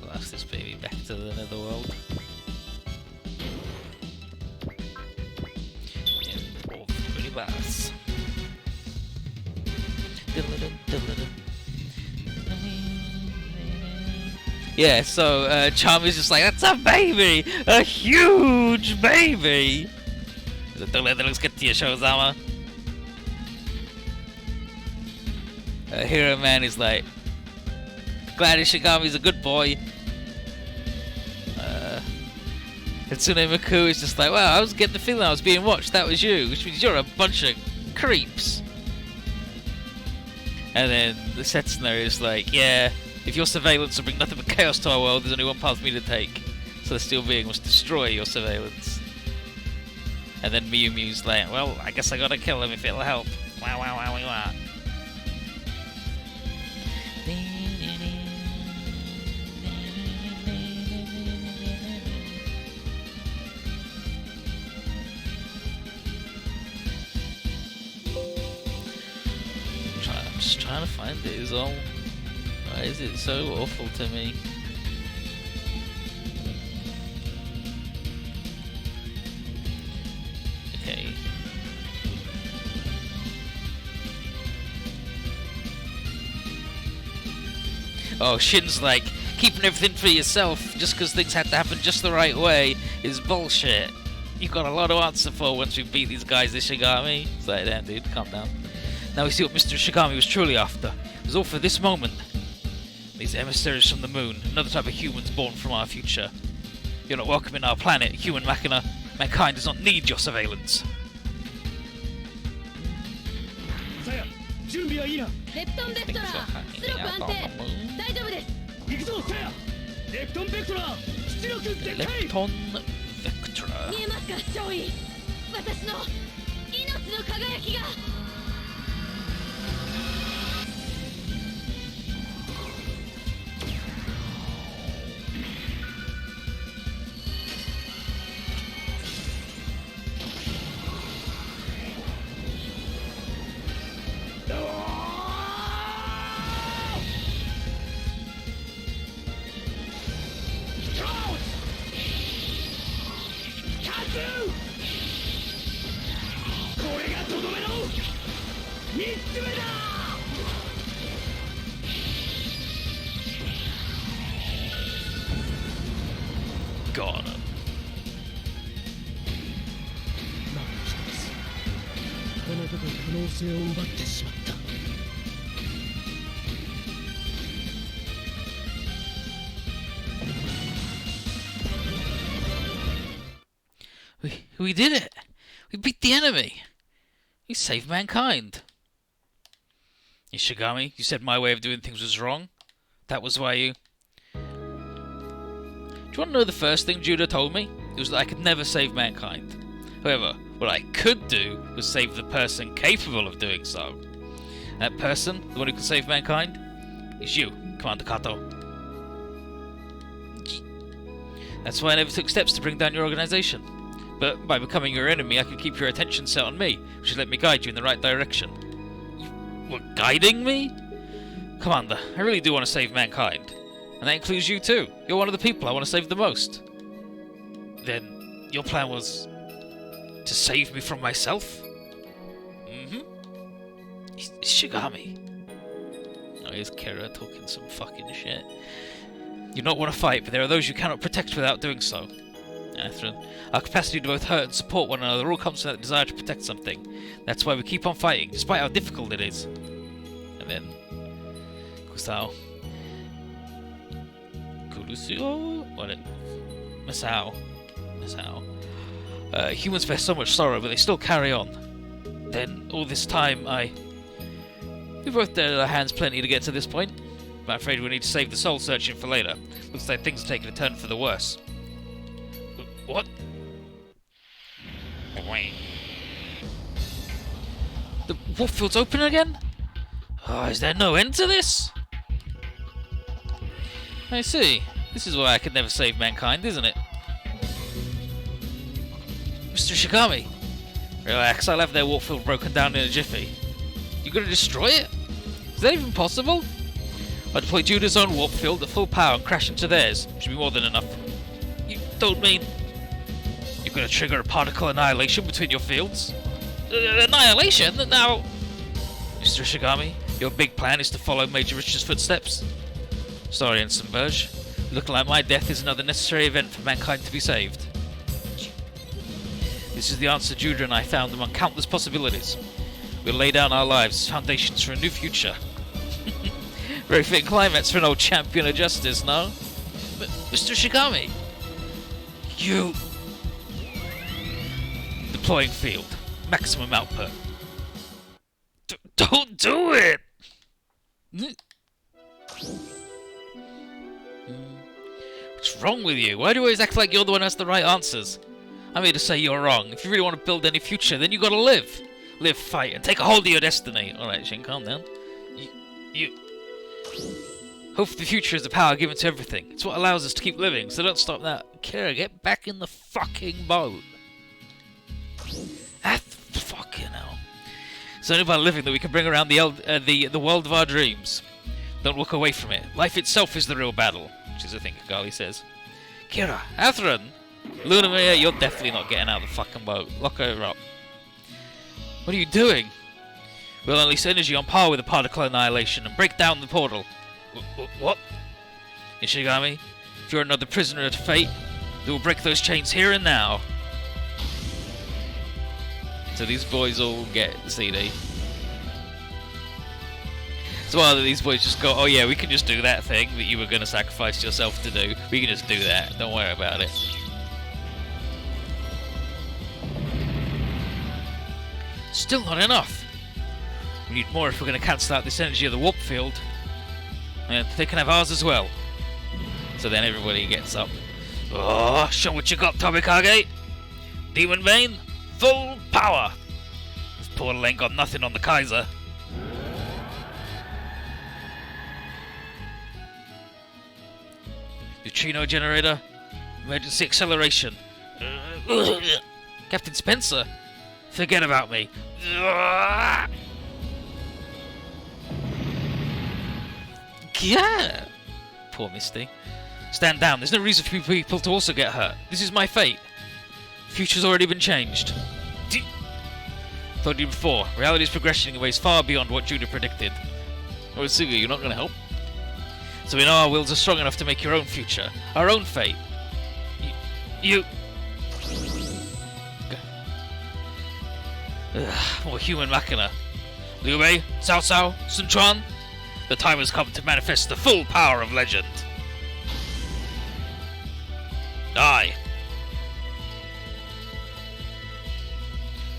Blast this baby back to the netherworld. And off really fast. Yeah, so Charmy's just like, that's a baby! A huge baby! He's like, don't let the looks get to you, Shozama. Hero Man is like, glad Ishigami's a good boy. Hatsune Miku is just like, wow, I was getting the feeling I was being watched, that was you, which means you're a bunch of creeps. And then the Setsuna is like, yeah, if your surveillance will bring nothing but chaos to our world, there's only one path for me to take. So the Steel Being must destroy your surveillance. And then Miu Miu's like, well, I guess I gotta kill him if it'll help. Wow, wow, wow, wow, wow. just trying to find it is all. Why is it so awful to me? Okay. Oh, Shin's like, keeping everything for yourself just because things had to happen just the right way is bullshit. You've got a lot to answer for once we beat these guys, Ishigami. It's like, damn dude, calm down. Now we see what Mr. Ishigami was truly after. It was all for this moment. These emissaries from the moon, another type of humans born from our future. You're not welcome in our planet, human machina. Mankind does not need your surveillance. さや準備はいいな。レプトンベクトラー出力安定大丈夫です。行くぞさや。レプトンベクトラー出力絶対。 Lepton Vectra. 見えますか少尉、私の命の輝きが。これがとどめの3つ目だ。 Got him. なんと一つこの男の可能性を奪ってしまった。 We did it! We beat the enemy! We saved mankind! Ishigami, you said my way of doing things was wrong? That was why you... Do you want to know the first thing Judah told me? It was that I could never save mankind. However, what I could do was save the person capable of doing so. That person, the one who can save mankind, is you, Commander Kato. That's why I never took steps to bring down your organization. But by becoming your enemy, I could keep your attention set on me, which would let me guide you in the right direction. You were guiding me? Commander, I really do want to save mankind. And that includes you too. You're one of the people I want to save the most. Then, your plan was... to save me from myself? Mm-hmm. Ishigami. Oh, here's Kira talking some fucking shit. You don't want to fight, but there are those you cannot protect without doing so. Atherin. Our capacity to both hurt and support one another all comes from that desire to protect something. That's why we keep on fighting, despite how difficult it is. And then... Kusao. Kurusio? What it... Masao. Humans face so much sorrow, but they still carry on. Then, all this time, we both did our hands plenty to get to this point. But I'm afraid we need to save the soul searching for later. Looks like things are taking a turn for the worse. What? The warp field's open again? Oh, is there no end to this? I see. This is why I could never save mankind, isn't it? Mr. Ishigami! Relax, I'll have their warp field broken down in a jiffy. You gonna destroy it? Is that even possible? I'll deploy Judah's own warp field at full power and crash into theirs. Should be more than enough. You don't mean... You're gonna trigger a particle annihilation between your fields? Annihilation? Now... Mr. Ishigami, your big plan is to follow Major Richard's footsteps? Sorry, Ensign Burge. Looking like my death is another necessary event for mankind to be saved. This is the answer Judah and I found among countless possibilities. We'll lay down our lives as foundations for a new future. Very fitting climax for an old champion of justice, no? But, Mr. Ishigami! You... Deploying field. Maximum output. Don't do it! What's wrong with you? Why do you always act like you're the one who has the right answers? I'm here to say you're wrong. If you really want to build any future, then you gotta live. Live, fight, and take a hold of your destiny. Alright, Shin, calm down. You... Hope for the future is the power given to everything. It's what allows us to keep living, so don't stop that. Kira, get back in the fucking boat. Fucking hell. It's only by living that we can bring around the world of our dreams. Don't look away from it. Life itself is the real battle, which is a thing Kigali says. Kira, Atheron, Lunamere, you're definitely not getting out of the fucking boat. Lock her up. What are you doing? We'll unleash energy on par with the particle annihilation and break down the portal. What? Ishigami, if you're another prisoner to fate, we will break those chains here and now. So these boys all get the CD. So while these boys just go, oh yeah, we can just do that thing that you were going to sacrifice yourself to do. We can just do that. Don't worry about it. Still not enough. We need more if we're going to cancel out this energy of the warp field. And they can have ours as well. So then everybody gets up. Oh, show what you got, Tomikage. Demon Vein, full power. This portal ain't got nothing on the Kaiser. Neutrino generator, emergency acceleration. Captain Spencer, forget about me. Yeah. Poor Misty. Stand down. There's no reason for people to also get hurt. This is my fate. Future's already been changed. Told you before, reality's progression in ways far beyond what Judah predicted. Oh, Suga, you're not going to help? So we know our wills are strong enough to make your own future, our own fate. You... More human machina. Liu Bei, Cao Cao, Sun Quan. The time has come to manifest the full power of legend. Aye.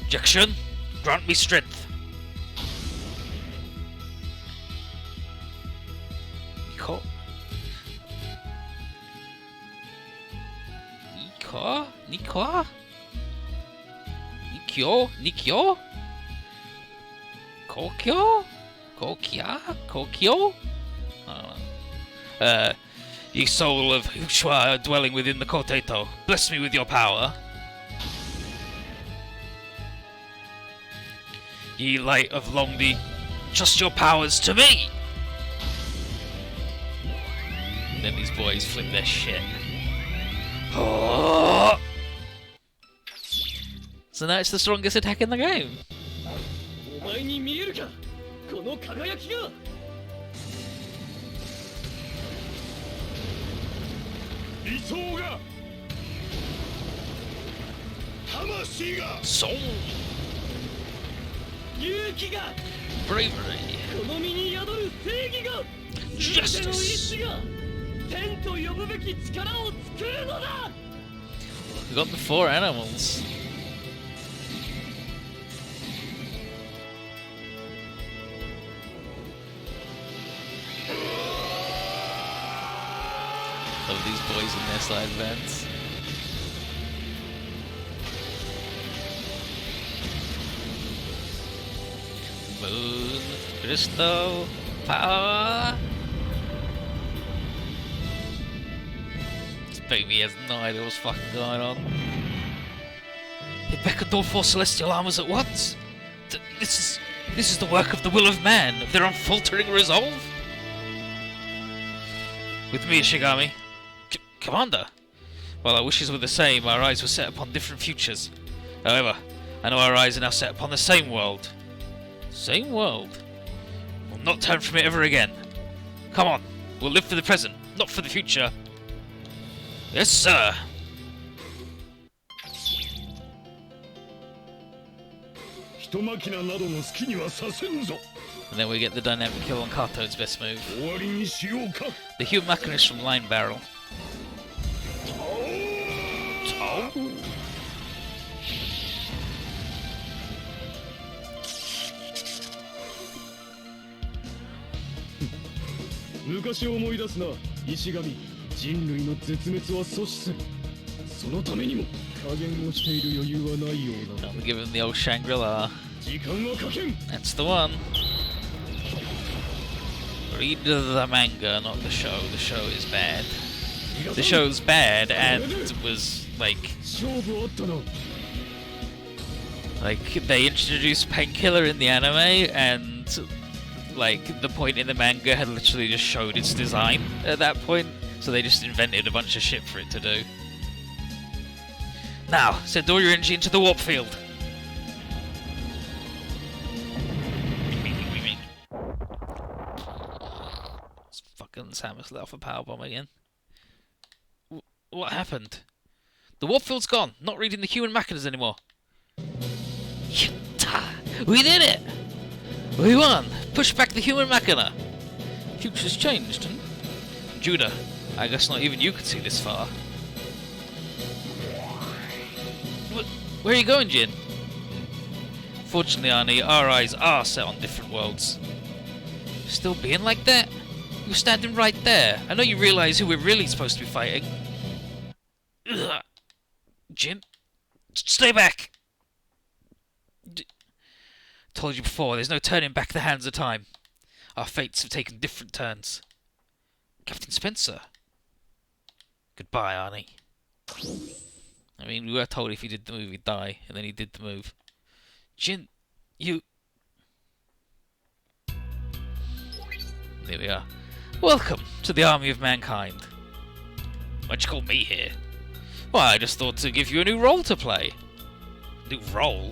Jackson, grant me strength. Nikyo? Kokyo? Kokyo? I don't know. Ye soul of Ushua dwelling within the Koteto, bless me with your power. Ye light of Longdi, trust your powers to me! And then these boys flip their shit. Oh! So now it's the strongest attack in the game. Soul. Bravery. Justice. We got the 4 animals. Love these boys in their side vents. Moon, crystal, power. This baby has no idea what's fucking going on. They beckoned all 4 celestial armors at once. This is the work of the will of man, of their unfaltering resolve. With me, Ishigami. Commander! While our wishes were the same, our eyes were set upon different futures. However, I know our eyes are now set upon the same world. Same world? We'll not turn from it ever again. Come on, we'll live for the present, not for the future. Yes, sir! And then we get the dynamic kill on Kato's best move. The human machinist from Line Barrel. Oh. I'm gonna give him the old Shangri-La. That's the one. Read the manga, not the show. The show is bad. The show's bad and was like Like, they introduced Painkiller in the anime, and like the point in the manga had literally just showed its design at that point, so they just invented a bunch of shit for it to do. Now, send all your energy into the warp field. Fucking Samus let off a powerbomb again. What happened? The warp field's gone. Not reading the human machinas anymore. We did it! We won! Push back the human machina! Future's changed, huh? Judah, I guess not even you could see this far. Where are you going, Jin? Fortunately, Arnie, our eyes are set on different worlds. Still being like that? You were standing right there. I know you realise who we're really supposed to be fighting. Ugh. Jin? Stay back! Told you before, there's no turning back the hands of time. Our fates have taken different turns. Captain Spencer. Goodbye, Arnie. I mean, we were told if he did the move, he'd die, and then he did the move. Jin, you... There we are. Welcome to the army of mankind. Why'd you call me here? Well, I just thought to give you a new role to play. New role?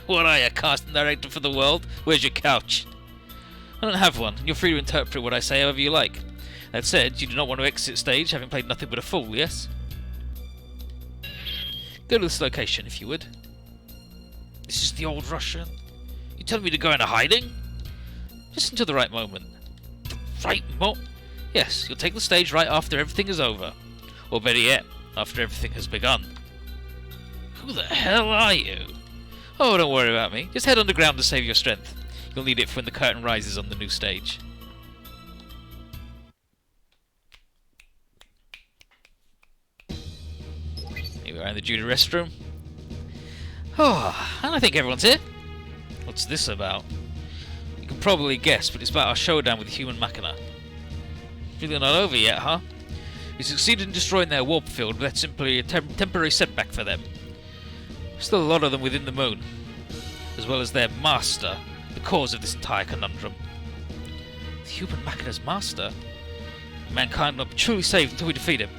What are you, casting director for the world? Where's your couch? I don't have one, and you're free to interpret what I say however you like. That said, you do not want to exit stage having played nothing but a fool, yes? Go to this location, if you would. This is the old Russian? You telling me to go into hiding? Just until the right moment. The right moment? Yes, you'll take the stage right after everything is over. Or better yet, after everything has begun. Who the hell are you? Oh, don't worry about me. Just head underground to save your strength. You'll need it for when the curtain rises on the new stage. Here we are in the Judah restroom. Oh, and I think everyone's here. What's this about? You can probably guess, but it's about our showdown with the human machina. Really not over yet, huh? We succeeded in destroying their warp field, but that's simply a temporary setback for them. Still a lot of them within the moon, as well as their master, the cause of this entire conundrum. The human machina's master? Mankind will not be truly saved until we defeat him.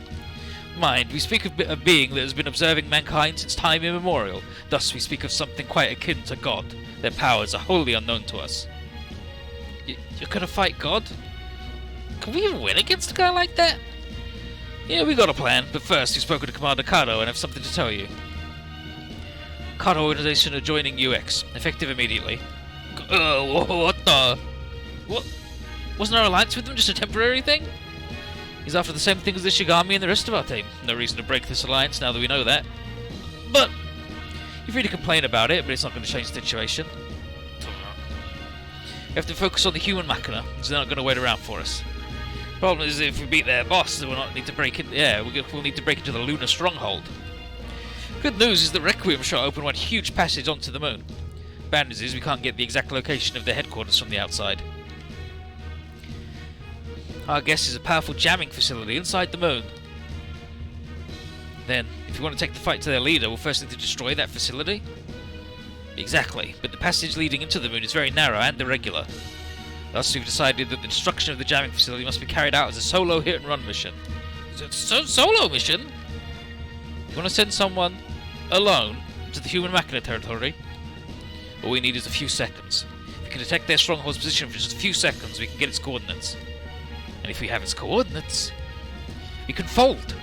Mind, we speak of a being that has been observing mankind since time immemorial. Thus we speak of something quite akin to God. Their powers are wholly unknown to us. You're gonna fight God? Can we even win against a guy like that? Yeah, we got a plan, but first we've spoken to Commander Kato and have something to tell you. Kato organization are joining UX, effective immediately. What the? What? Wasn't our alliance with them just a temporary thing? He's after the same thing as the Shigami and the rest of our team. No reason to break this alliance now that we know that. But you're free to complain about it, but it's not going to change the situation. We have to focus on the human machina, because they're not going to wait around for us. Problem is, if we beat their boss, then we'll not need to break in. Yeah, we'll need to break into the lunar stronghold. Good news is that Requiem shot open one huge passage onto the moon. Bad news is we can't get the exact location of their headquarters from the outside. Our guess is a powerful jamming facility inside the moon. Then, if you want to take the fight to their leader, we'll first need to destroy that facility? Exactly, but the passage leading into the moon is very narrow and irregular. Thus, we've decided that the destruction of the jamming facility must be carried out as a solo hit-and-run mission. Solo mission? You want to send someone alone to the human machina territory? All we need is a few seconds. If we can detect their stronghold's position for just a few seconds, we can get its coordinates. And if we have its coordinates, we can fold.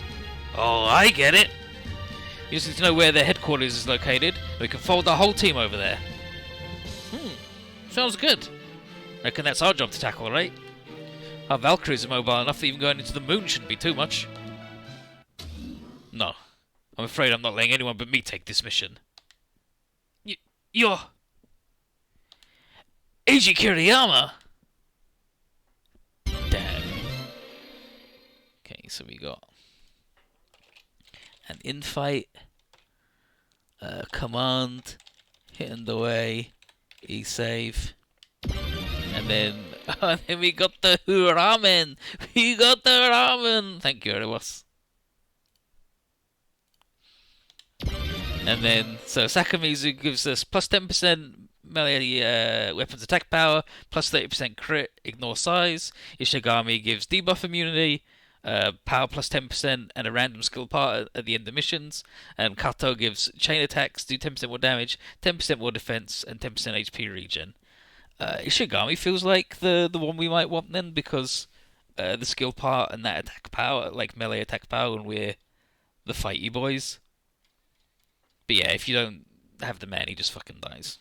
Oh, I get it. We just need to know where their headquarters is located, and we can fold our whole team over there. Sounds good. Reckon that's our job to tackle, right? Our Valkyries are mobile enough that even going into the moon shouldn't be too much. No. I'm afraid I'm not letting anyone but me take this mission. You're... Eiji Kiriyama? Damn. Okay, so we got an infight, command, hitting the way, e-save, and then we got the ramen. We got the ramen. Thank you, Ariwas. And then, so Sakamizu gives us plus 10% melee weapons attack power, plus 30% crit, ignore size. Ishigami gives debuff immunity, power plus 10%, and a random skill part at the end of missions. And Kato gives chain attacks, do 10% more damage, 10% more defense, and 10% HP regen. Ishigami feels like the one we might want then, because the skill part and that attack power, like melee attack power, when we're the fighty boys. But yeah, if you don't have the man, he just fucking dies.